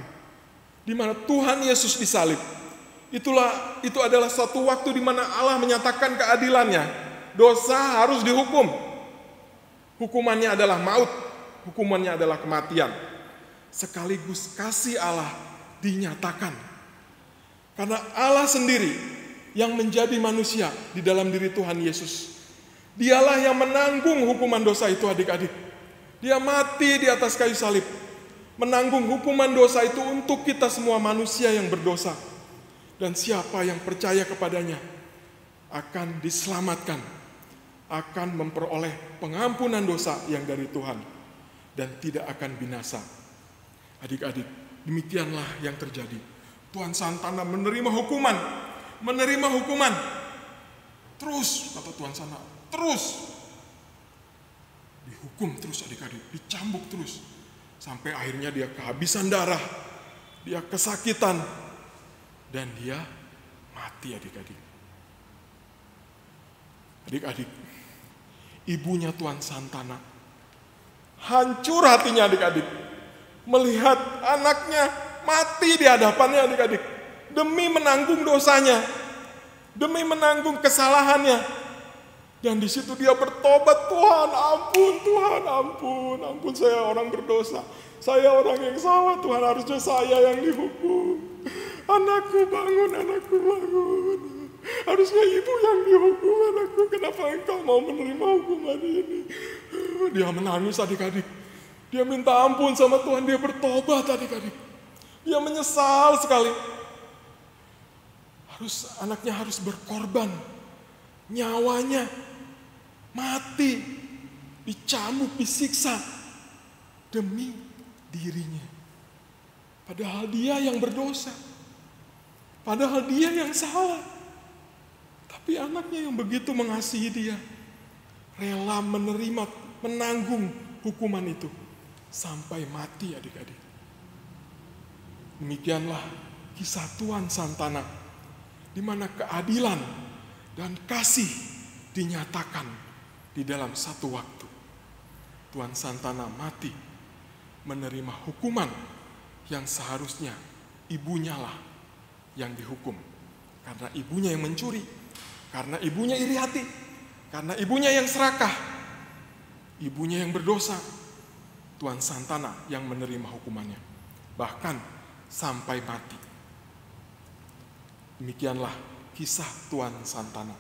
di mana Tuhan Yesus disalib. Itu adalah satu waktu di mana Allah menyatakan keadilannya. Dosa harus dihukum. Hukumannya adalah maut. Hukumannya adalah kematian. sekaligus kasih Allah dinyatakan. Karena Allah sendiri yang menjadi manusia di dalam diri Tuhan Yesus. Dialah yang menanggung hukuman dosa itu, adik-adik. Dia mati di atas kayu salib, menanggung hukuman dosa itu untuk kita semua manusia yang berdosa. Dan siapa yang percaya kepadanya akan diselamatkan, akan memperoleh pengampunan dosa yang dari Tuhan, dan tidak akan binasa. Adik-adik, demikianlah yang terjadi. Tuan Santana menerima hukuman. Terus, kata Tuan Santana, terus. Dihukum terus, adik-adik, dicambuk terus. Sampai akhirnya dia kehabisan darah, dia kesakitan, dan dia mati, adik-adik. Adik-adik, ibunya Tuan Santana hancur hatinya, adik-adik, melihat anaknya mati di hadapannya, adik-adik, demi menanggung dosanya, demi menanggung kesalahannya. Dan di situ dia bertobat, Tuhan, ampun, saya orang berdosa, saya orang yang salah, Tuhan, harusnya saya yang dihukum. Anakku bangun, harusnya ibu yang dihukum anakku, kenapa engkau mau menerima hukuman ini? Dia menangis, adik-adik, dia minta ampun sama Tuhan, dia bertobat, adik-adik. Dia menyesal sekali. Anaknya harus berkorban. Nyawanya mati, dicambuk, disiksa demi dirinya. Padahal dia yang berdosa. Padahal dia yang salah. Tapi anaknya yang begitu mengasihi dia, rela menanggung hukuman itu sampai mati, adik-adik. Demikianlah kisah Tuan Santana, di mana keadilan dan kasih dinyatakan di dalam satu waktu. Tuan Santana mati menerima hukuman yang seharusnya ibunya lah yang dihukum. Karena ibunya yang mencuri, karena ibunya iri hati, karena ibunya yang serakah, ibunya yang berdosa. Tuan Santana yang menerima hukumannya, bahkan sampai mati. Demikianlah kisah Tuan Santana.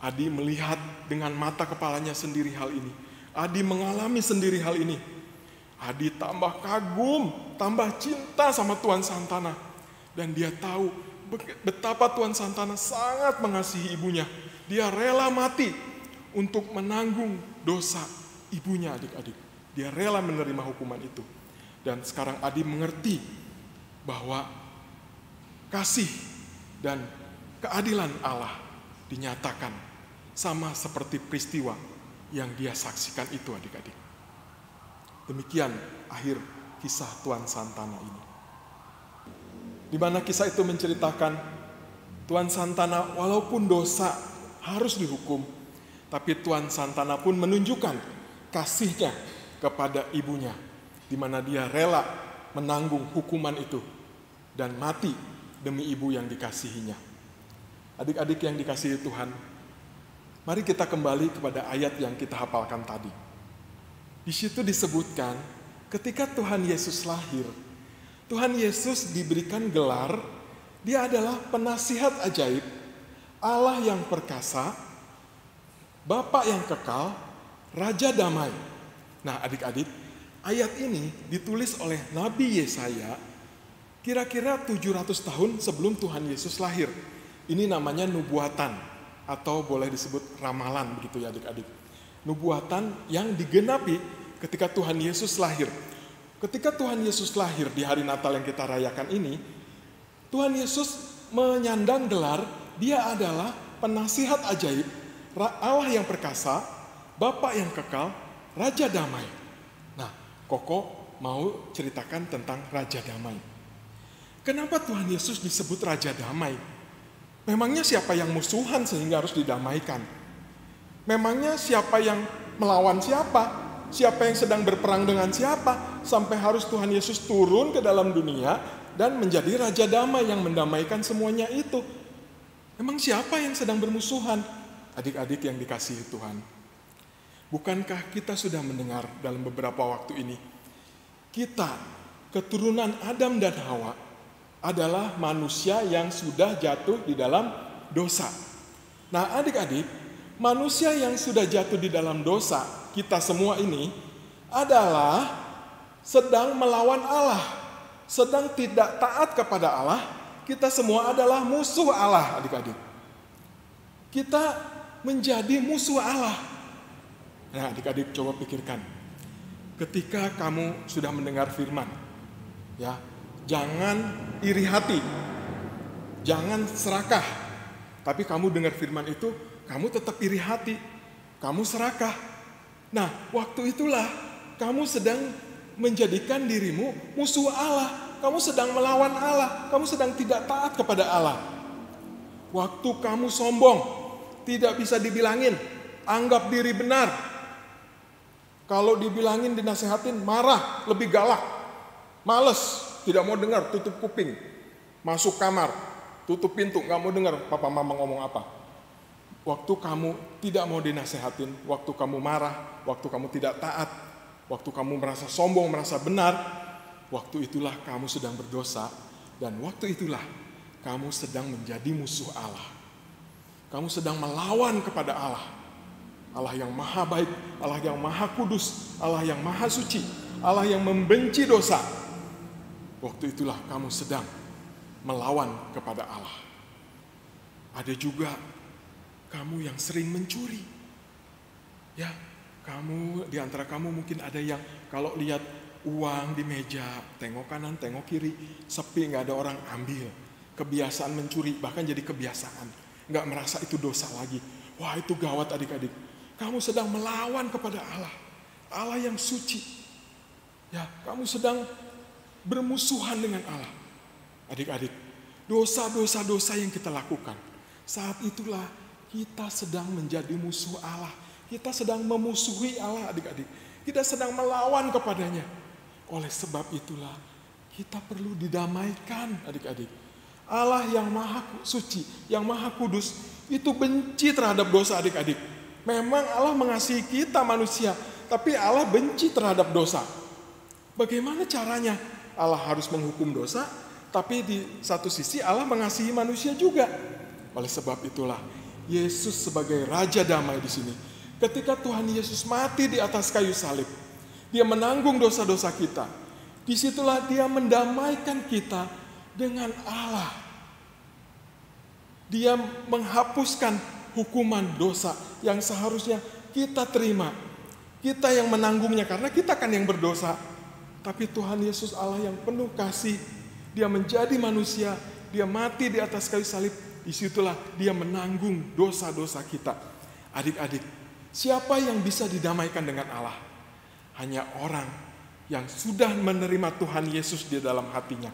Adi melihat dengan mata kepalanya sendiri hal ini. Adi mengalami sendiri hal ini. Adi tambah kagum, tambah cinta sama Tuan Santana. Dan dia tahu betapa Tuan Santana sangat mengasihi ibunya. Dia rela mati untuk menanggung dosa ibunya, adik-adik. Dia rela menerima hukuman itu. Dan sekarang Adi mengerti bahwa kasih dan keadilan Allah dinyatakan sama seperti peristiwa yang dia saksikan itu, adik-adik. Demikian akhir kisah Tuan Santana ini. Di mana kisah itu menceritakan Tuan Santana walaupun dosa harus dihukum, tapi Tuan Santana pun menunjukkan kasihnya kepada ibunya, di mana dia rela menanggung hukuman itu dan mati demi ibu yang dikasihinya. Adik-adik yang dikasihi Tuhan, mari kita kembali kepada ayat yang kita hafalkan tadi. Di situ disebutkan ketika Tuhan Yesus lahir, Tuhan Yesus diberikan gelar, dia adalah penasihat ajaib, Allah yang perkasa, Bapa yang kekal, Raja damai. Nah, adik-adik, ayat ini ditulis oleh Nabi Yesaya kira-kira 700 tahun sebelum Tuhan Yesus lahir. Ini namanya nubuatan atau boleh disebut ramalan, begitu ya adik-adik. Nubuatan yang digenapi ketika Tuhan Yesus lahir. Ketika Tuhan Yesus lahir di hari Natal yang kita rayakan ini, Tuhan Yesus menyandang gelar, dia adalah penasihat ajaib, Allah yang perkasa, Bapa yang kekal, Raja damai. Nah, Koko mau ceritakan tentang Raja damai. Kenapa Tuhan Yesus disebut Raja damai? Memangnya siapa yang musuhan sehingga harus didamaikan? Memangnya siapa yang melawan siapa? Siapa yang sedang berperang dengan siapa? Sampai harus Tuhan Yesus turun ke dalam dunia dan menjadi Raja damai yang mendamaikan semuanya itu. Memang siapa yang sedang bermusuhan? Adik-adik yang dikasihi Tuhan, bukankah kita sudah mendengar dalam beberapa waktu ini kita, keturunan Adam dan Hawa, adalah manusia yang sudah jatuh di dalam dosa. Nah, adik-adik, manusia yang sudah jatuh di dalam dosa, kita semua ini adalah sedang melawan Allah, sedang tidak taat kepada Allah. Kita semua adalah musuh Allah, adik-adik. Kita menjadi musuh Allah. Nah, adik-adik coba pikirkan. Ketika kamu sudah mendengar firman, ya, jangan iri hati, jangan serakah. Tapi kamu dengar firman itu, kamu tetap iri hati, kamu serakah. Nah, waktu itulah kamu sedang menjadikan dirimu musuh Allah. Kamu sedang melawan Allah, kamu sedang tidak taat kepada Allah. Waktu kamu sombong, tidak bisa dibilangin, anggap diri benar. Kalau dibilangin, dinasehatin, marah, lebih galak, males, tidak mau dengar, tutup kuping, masuk kamar, tutup pintu, gak mau dengar papa mama ngomong apa. Waktu kamu tidak mau dinasehatin, waktu kamu marah, waktu kamu tidak taat, waktu kamu merasa sombong, merasa benar, waktu itulah kamu sedang berdosa, dan waktu itulah kamu sedang menjadi musuh Allah. Kamu sedang melawan kepada Allah. Allah yang maha baik, Allah yang maha kudus, Allah yang maha suci, Allah yang membenci dosa. Waktu itulah kamu sedang melawan kepada Allah. Ada juga kamu yang sering mencuri. Ya, kamu di antara kamu mungkin ada yang kalau lihat uang di meja, tengok kanan, tengok kiri, sepi, nggak ada orang, ambil. Kebiasaan mencuri, bahkan jadi kebiasaan. Nggak merasa itu dosa lagi. Wah, itu gawat adik-adik. Kamu sedang melawan kepada Allah. Allah yang suci. Ya, kamu sedang bermusuhan dengan Allah. Adik-adik, dosa-dosa yang kita lakukan, saat itulah kita sedang menjadi musuh Allah. Kita sedang memusuhi Allah, adik-adik. Kita sedang melawan kepadanya. Oleh sebab itulah kita perlu didamaikan, adik-adik. Allah yang maha suci, yang maha kudus, itu benci terhadap dosa, adik-adik. Memang Allah mengasihi kita manusia, tapi Allah benci terhadap dosa. Bagaimana caranya? Allah harus menghukum dosa, tapi di satu sisi Allah mengasihi manusia juga. Oleh sebab itulah Yesus sebagai Raja Damai di sini. Ketika Tuhan Yesus mati di atas kayu salib, Dia menanggung dosa-dosa kita. Disitulah Dia mendamaikan kita dengan Allah. Dia menghapuskan hukuman dosa yang seharusnya kita terima. Kita yang menanggungnya karena kita kan yang berdosa. Tapi Tuhan Yesus Allah yang penuh kasih, Dia menjadi manusia, Dia mati di atas kayu salib. Disitulah Dia menanggung dosa-dosa kita. Adik-adik, siapa yang bisa didamaikan dengan Allah? Hanya orang yang sudah menerima Tuhan Yesus di dalam hatinya.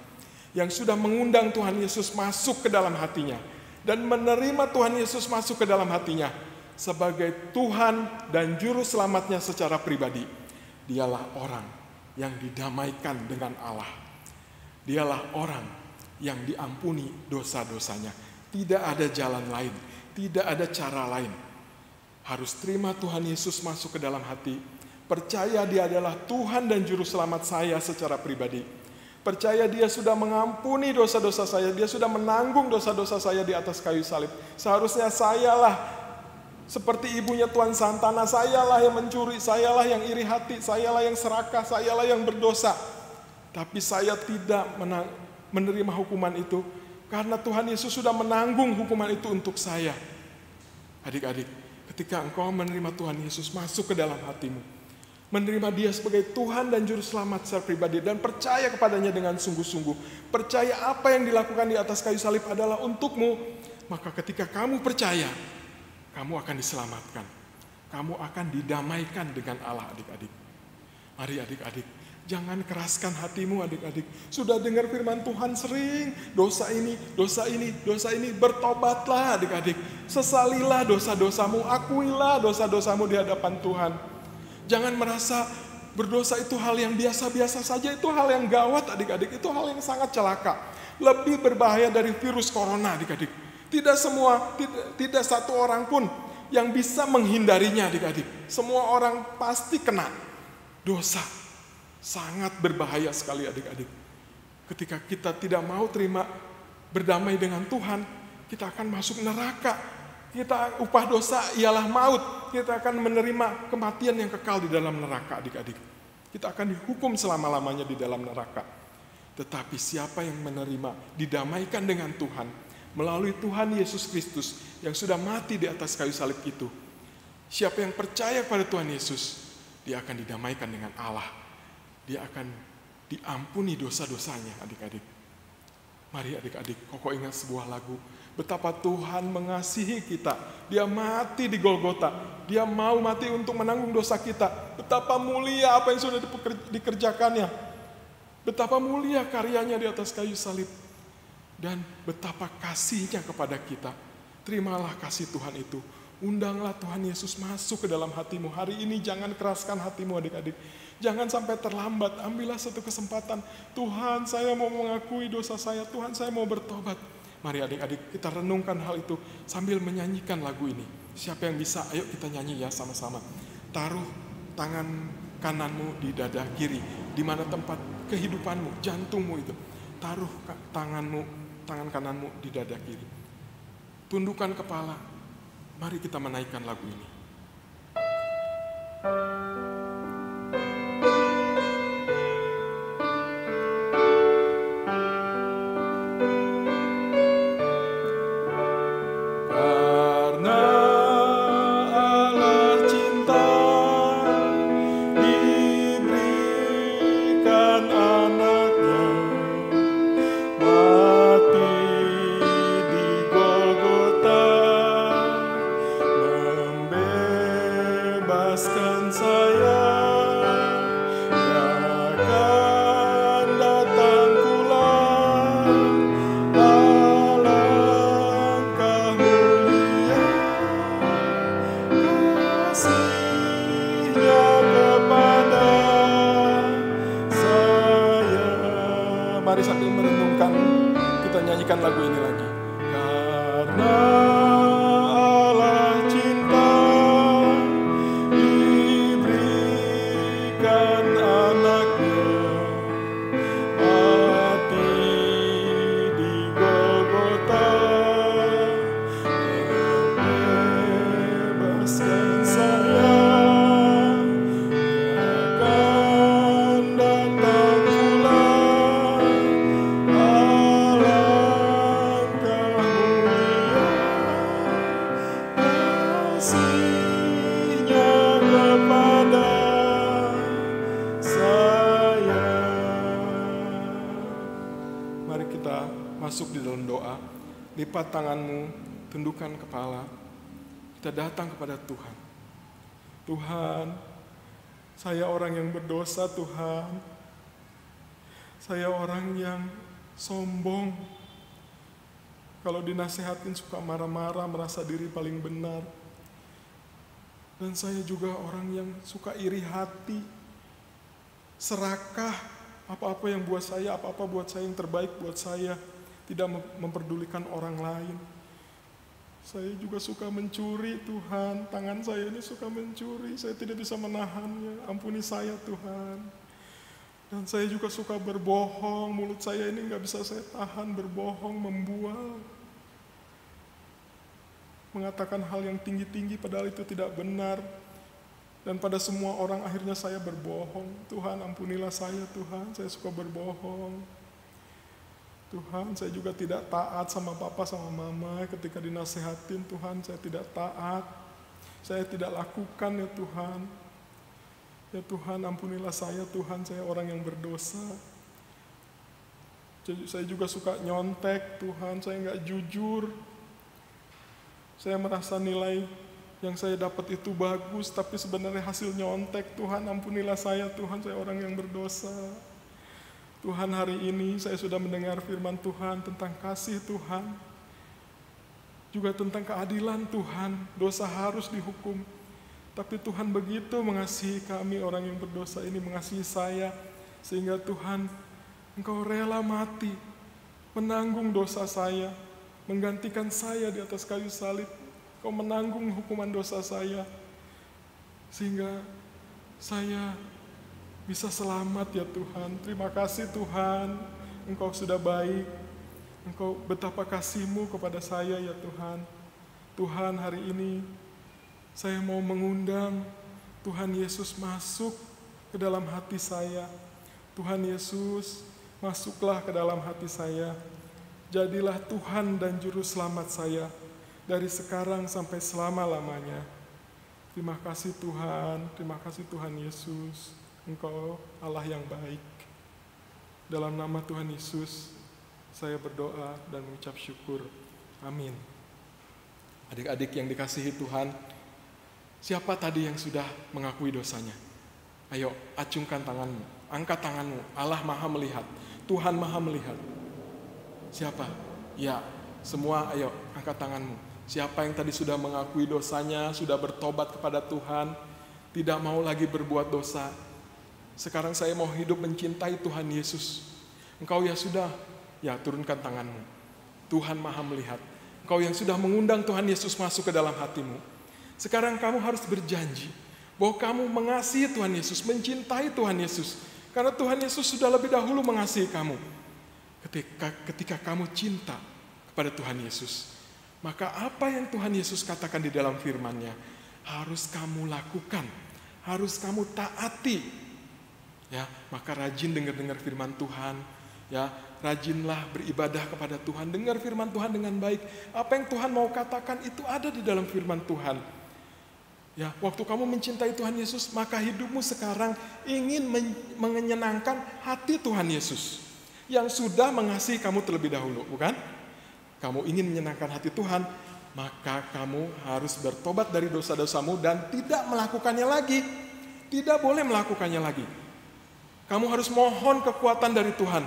Yang sudah mengundang Tuhan Yesus masuk ke dalam hatinya. Dan menerima Tuhan Yesus masuk ke dalam hatinya sebagai Tuhan dan Juru Selamatnya secara pribadi. Dialah orang yang didamaikan dengan Allah. Dialah orang yang diampuni dosa-dosanya. Tidak ada jalan lain, tidak ada cara lain. Harus terima Tuhan Yesus masuk ke dalam hati. Percaya Dia adalah Tuhan dan Juru Selamat saya secara pribadi. Percaya Dia sudah mengampuni dosa-dosa saya. Dia sudah menanggung dosa-dosa saya di atas kayu salib. Seharusnya sayalah seperti ibunya Tuan Santana. Sayalah yang mencuri, sayalah yang iri hati, sayalah yang serakah, sayalah yang berdosa. Tapi saya tidak menerima hukuman itu. Karena Tuhan Yesus sudah menanggung hukuman itu untuk saya. Adik-adik, ketika engkau menerima Tuhan Yesus masuk ke dalam hatimu, menerima Dia sebagai Tuhan dan Juru Selamat secara pribadi dan percaya kepadanya dengan sungguh-sungguh. Percaya apa yang dilakukan di atas kayu salib adalah untukmu. Maka ketika kamu percaya, kamu akan diselamatkan. Kamu akan didamaikan dengan Allah, adik-adik. Mari adik-adik, jangan keraskan hatimu, adik-adik. Sudah dengar firman Tuhan sering, dosa ini, dosa ini, dosa ini. Bertobatlah, adik-adik. Sesalilah dosa-dosamu, akuilah dosa-dosamu di hadapan Tuhan. Jangan merasa berdosa itu hal yang biasa-biasa saja, itu hal yang gawat, adik-adik. Itu hal yang sangat celaka. Lebih berbahaya dari virus corona, adik-adik. Tidak satu orang pun yang bisa menghindarinya, adik-adik. Semua orang pasti kena dosa. Sangat berbahaya sekali adik-adik. Ketika kita tidak mau terima berdamai dengan Tuhan, kita akan masuk neraka. Kita upah dosa ialah maut. Kita akan menerima kematian yang kekal di dalam neraka adik-adik. Kita akan dihukum selama-lamanya di dalam neraka. Tetapi siapa yang menerima, didamaikan dengan Tuhan, melalui Tuhan Yesus Kristus yang sudah mati di atas kayu salib itu. Siapa yang percaya pada Tuhan Yesus, dia akan didamaikan dengan Allah. Dia akan diampuni dosa-dosanya adik-adik. Mari adik-adik, Koko ingat sebuah lagu. Betapa Tuhan mengasihi kita. Dia mati di Golgota. Dia mau mati untuk menanggung dosa kita. Betapa mulia apa yang sudah dikerjakannya. Betapa mulia karyanya di atas kayu salib. Dan betapa kasihnya kepada kita. Terimalah kasih Tuhan itu. Undanglah Tuhan Yesus masuk ke dalam hatimu. Hari ini jangan keraskan hatimu adik-adik. Jangan sampai terlambat. Ambillah satu kesempatan. Tuhan, saya mau mengakui dosa saya. Tuhan, saya mau bertobat. Mari adik-adik kita renungkan hal itu sambil menyanyikan lagu ini. Siapa yang bisa, ayo kita nyanyi ya sama-sama. Taruh tangan kananmu di dada kiri. Di mana tempat kehidupanmu, jantungmu itu. Taruh tangan kananmu di dada kiri. Tundukkan kepala. Mari kita menaikkan lagu ini. Mari sambil merenungkan, kita nyanyikan lagu ini lagi. Karena Allah cinta diberikan anaknya, mati di Golgota, membebaskan saya. Masuk di dalam doa, lipat tanganmu, tundukkan kepala, kita datang kepada Tuhan. Tuhan, saya orang yang berdosa Tuhan, saya orang yang sombong, kalau dinasehatin suka marah-marah, merasa diri paling benar, dan saya juga orang yang suka iri hati, serakah, apa-apa yang buat saya, apa-apa buat saya yang terbaik buat saya, tidak memperdulikan orang lain. Saya juga suka mencuri Tuhan, tangan saya ini suka mencuri, saya tidak bisa menahannya, ampuni saya Tuhan. Dan saya juga suka berbohong, mulut saya ini nggak bisa saya tahan, berbohong, membual. Mengatakan hal yang tinggi-tinggi padahal itu tidak benar. Dan pada semua orang akhirnya saya berbohong. Tuhan ampunilah saya Tuhan, saya suka berbohong. Tuhan, saya juga tidak taat sama papa sama mama ketika dinasehatin. Tuhan, saya tidak taat. Saya tidak lakukan ya Tuhan. Ya Tuhan, ampunilah saya Tuhan, saya orang yang berdosa. Saya juga suka nyontek Tuhan, saya nggak jujur. Saya merasa nilai yang saya dapat itu bagus, tapi sebenarnya hasil nyontek. Tuhan, ampunilah saya Tuhan, saya orang yang berdosa. Tuhan, hari ini saya sudah mendengar firman Tuhan tentang kasih Tuhan. Juga tentang keadilan Tuhan, dosa harus dihukum. Tapi Tuhan begitu mengasihi kami orang yang berdosa ini, mengasihi saya. Sehingga Tuhan, Engkau rela mati, menanggung dosa saya, menggantikan saya di atas kayu salib. Engkau menanggung hukuman dosa saya. Sehingga saya bisa selamat ya Tuhan. Terima kasih Tuhan, Engkau sudah baik. Engkau betapa kasih-Mu kepada saya ya Tuhan. Tuhan, hari ini saya mau mengundang Tuhan Yesus masuk ke dalam hati saya. Tuhan Yesus, masuklah ke dalam hati saya. Jadilah Tuhan dan Juru Selamat saya dari sekarang sampai selama-lamanya. Terima kasih Tuhan, terima kasih Tuhan Yesus. Engkau Allah yang baik. Dalam nama Tuhan Yesus, saya berdoa dan mengucap syukur. Amin. Adik-adik yang dikasihi Tuhan, siapa tadi yang sudah mengakui dosanya? Ayo, acungkan tanganmu, angkat tanganmu. Allah Maha melihat, Tuhan Maha melihat. Siapa? Ya, semua ayo angkat tanganmu. Siapa yang tadi sudah mengakui dosanya, sudah bertobat kepada Tuhan, tidak mau lagi berbuat dosa. Sekarang saya mau hidup mencintai Tuhan Yesus. Engkau ya sudah, ya turunkan tanganmu. Tuhan Maha melihat. Engkau yang sudah mengundang Tuhan Yesus masuk ke dalam hatimu. Sekarang kamu harus berjanji bahwa kamu mengasihi Tuhan Yesus, mencintai Tuhan Yesus. Karena Tuhan Yesus sudah lebih dahulu mengasihi kamu. Ketika kamu cinta kepada Tuhan Yesus, maka apa yang Tuhan Yesus katakan di dalam firman-Nya harus kamu lakukan, harus kamu taati. Ya, maka rajin dengar firman Tuhan, ya, rajinlah beribadah kepada Tuhan, dengar firman Tuhan dengan baik. Apa yang Tuhan mau katakan itu ada di dalam firman Tuhan. Ya, waktu kamu mencintai Tuhan Yesus, maka hidupmu sekarang ingin menyenangkan hati Tuhan Yesus yang sudah mengasihi kamu terlebih dahulu, bukan? Kamu ingin menyenangkan hati Tuhan, maka kamu harus bertobat dari dosa-dosamu dan tidak melakukannya lagi. Tidak boleh melakukannya lagi. Kamu harus mohon kekuatan dari Tuhan.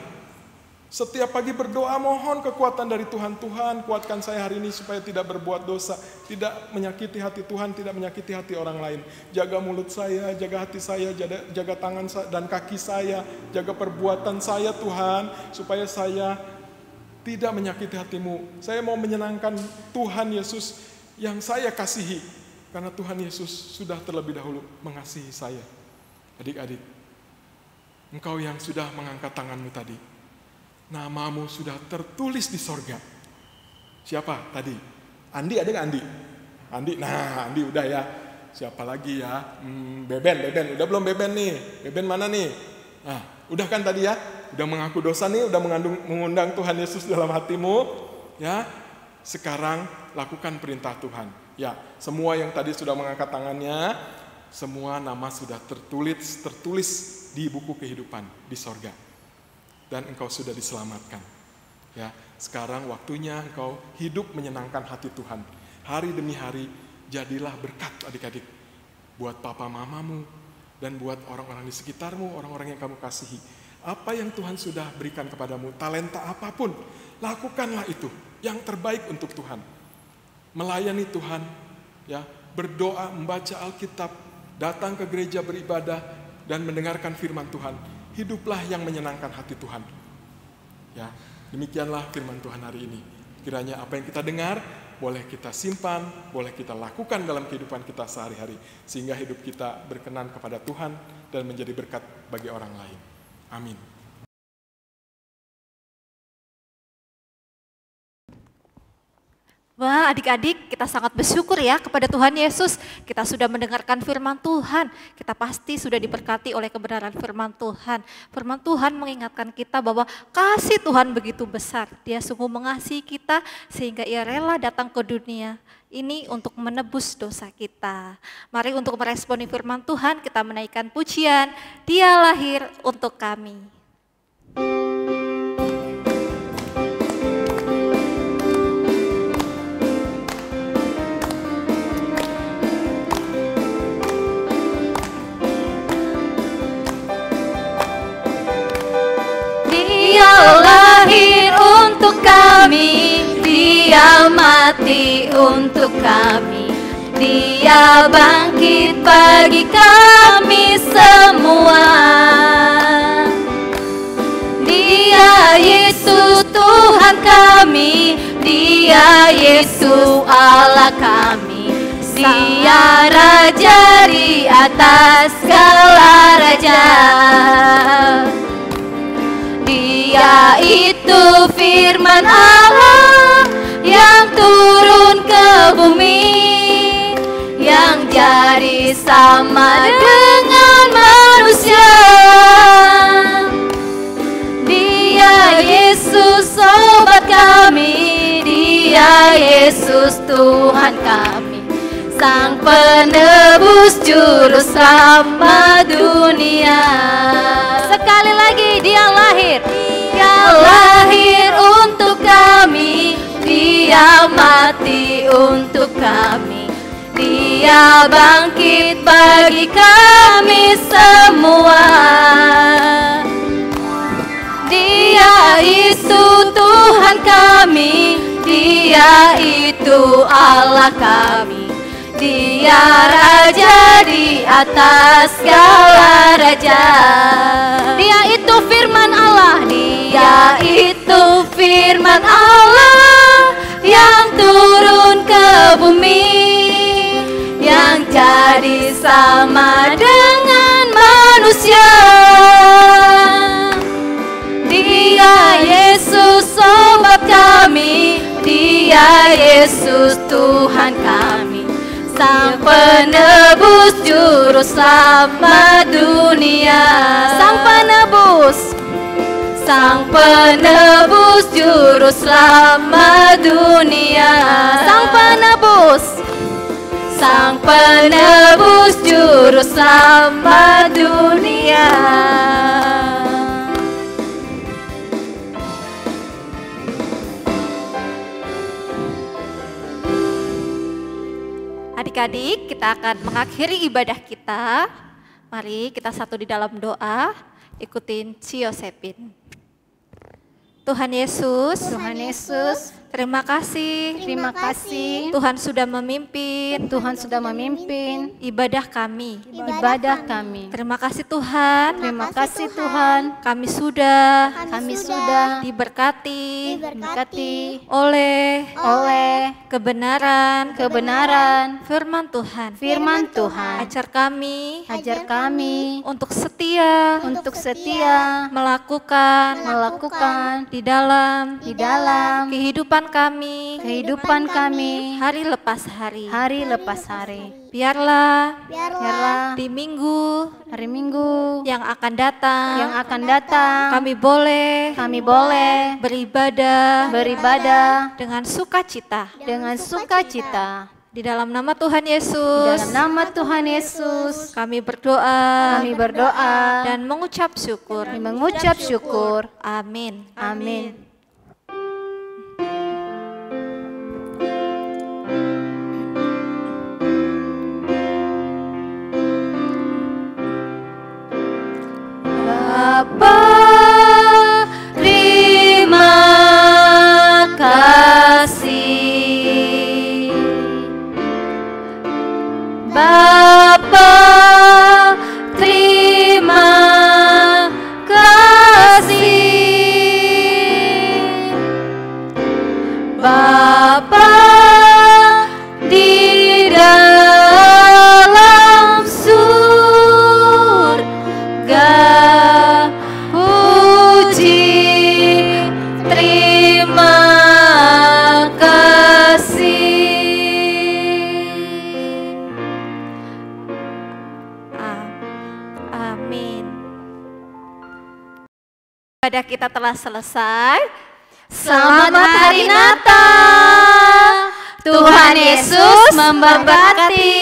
Setiap pagi berdoa mohon kekuatan dari Tuhan. Tuhan, kuatkan saya hari ini supaya tidak berbuat dosa, tidak menyakiti hati Tuhan, tidak menyakiti hati orang lain. Jaga mulut saya, jaga hati saya, jaga tangan dan kaki saya, jaga perbuatan saya Tuhan, supaya saya tidak menyakiti hatimu. Saya mau menyenangkan Tuhan Yesus yang saya kasihi, karena Tuhan Yesus sudah terlebih dahulu mengasihi saya. Adik-adik, engkau yang sudah mengangkat tanganmu tadi, namamu sudah tertulis di sorga. Siapa tadi? Andi, ada nggak Andi? Andi, nah Andi udah ya. Siapa lagi ya? Beben, udah belum Beben nih? Beben mana nih? Nah, udah kan tadi ya? Udah mengaku dosa nih, udah mengundang Tuhan Yesus dalam hatimu. Ya, sekarang lakukan perintah Tuhan. Ya, semua yang tadi sudah mengangkat tangannya, semua nama sudah tertulis di buku kehidupan di sorga. Dan engkau sudah diselamatkan. Ya, sekarang waktunya engkau hidup menyenangkan hati Tuhan. Hari demi hari, jadilah berkat adik-adik. Buat papa mamamu, dan buat orang-orang di sekitarmu, orang-orang yang kamu kasihi. Apa yang Tuhan sudah berikan kepadamu, talenta apapun, lakukanlah itu, yang terbaik untuk Tuhan. Melayani Tuhan, ya, berdoa, membaca Alkitab, datang ke gereja beribadah, dan mendengarkan firman Tuhan. Hiduplah yang menyenangkan hati Tuhan. Ya, demikianlah firman Tuhan hari ini. Kiranya apa yang kita dengar, boleh kita simpan, boleh kita lakukan dalam kehidupan kita sehari-hari. Sehingga hidup kita berkenan kepada Tuhan dan menjadi berkat bagi orang lain. Amin. Wah, adik-adik, kita sangat bersyukur ya kepada Tuhan Yesus. Kita sudah mendengarkan firman Tuhan. Kita pasti sudah diberkati oleh kebenaran firman Tuhan. Firman Tuhan mengingatkan kita bahwa kasih Tuhan begitu besar. Dia sungguh mengasihi kita sehingga Ia rela datang ke dunia ini untuk menebus dosa kita. Mari untuk meresponi firman Tuhan, kita menaikkan pujian, Dia lahir untuk kami. Dia lahir untuk kami, Dia mati untuk kami, Dia bangkit bagi kami semua. Dia Yesus Tuhan kami, Dia Yesus Allah kami, Dia raja di atas segala raja. Dia itu firman Allah yang turun ke bumi, yang jadi sama dengan manusia. Dia Yesus sobat kami, Dia Yesus Tuhan kami, Sang penebus juru selamat dunia. Sekali lagi, Dia lahir untuk kami, Dia mati untuk kami, Dia bangkit bagi kami semua. Dia itu Tuhan kami, Dia itu Allah kami, Dia raja di atas segala raja. Dia itu firman Allah, Dia itu firman Allah yang turun ke bumi, yang jadi sama dengan manusia. Dia Yesus sobat kami, Dia Yesus Tuhan kami, Sang penebus juru selamat dunia. Sang penebus juru selamat dunia. Sang penebus juru selamat dunia. Adik-adik, kita akan mengakhiri ibadah kita. Mari kita satu di dalam doa, ikutin Cio Sepin. Tuhan Yesus, terima kasih Tuhan sudah memimpin ibadah kami. Terima kasih Tuhan, kami sudah diberkati oleh kebenaran firman Tuhan. Ajar kami untuk setia melakukan di dalam kehidupan kami hari lepas hari. Biarlah di hari Minggu yang akan datang kami boleh beribadah dengan sukacita. Di dalam nama Tuhan Yesus. Kami berdoa. Dan mengucap syukur. Amin. Bapa, terima kasih. Bapa, terima kasih. Bapa di dalam surga, puji terima kasih. Amin. Ibadah kita telah selesai. Selamat Hari Natal. Tuhan Yesus memberkati.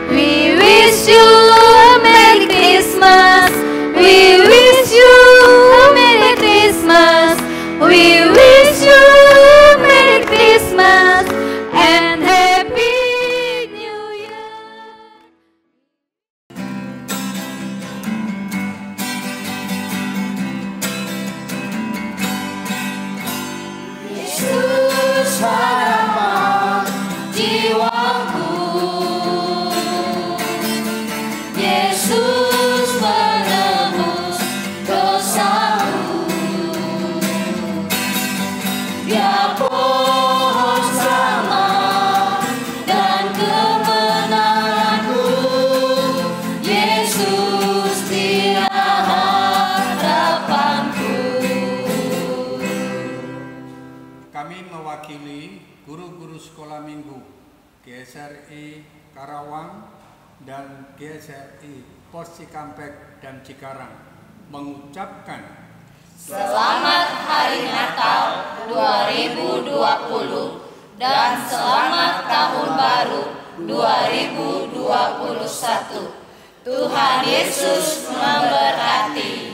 We wish you a Merry Christmas. We wish you a Merry Christmas. We wish you a Merry Christmas and Happy New kami mewakili guru-guru sekolah minggu GSRI Karawang dan GSRI Pos Cikampek dan Cikarang mengucapkan Selamat Hari Natal 2020 dan selamat Tahun Baru 2021. Tuhan Yesus memberkati.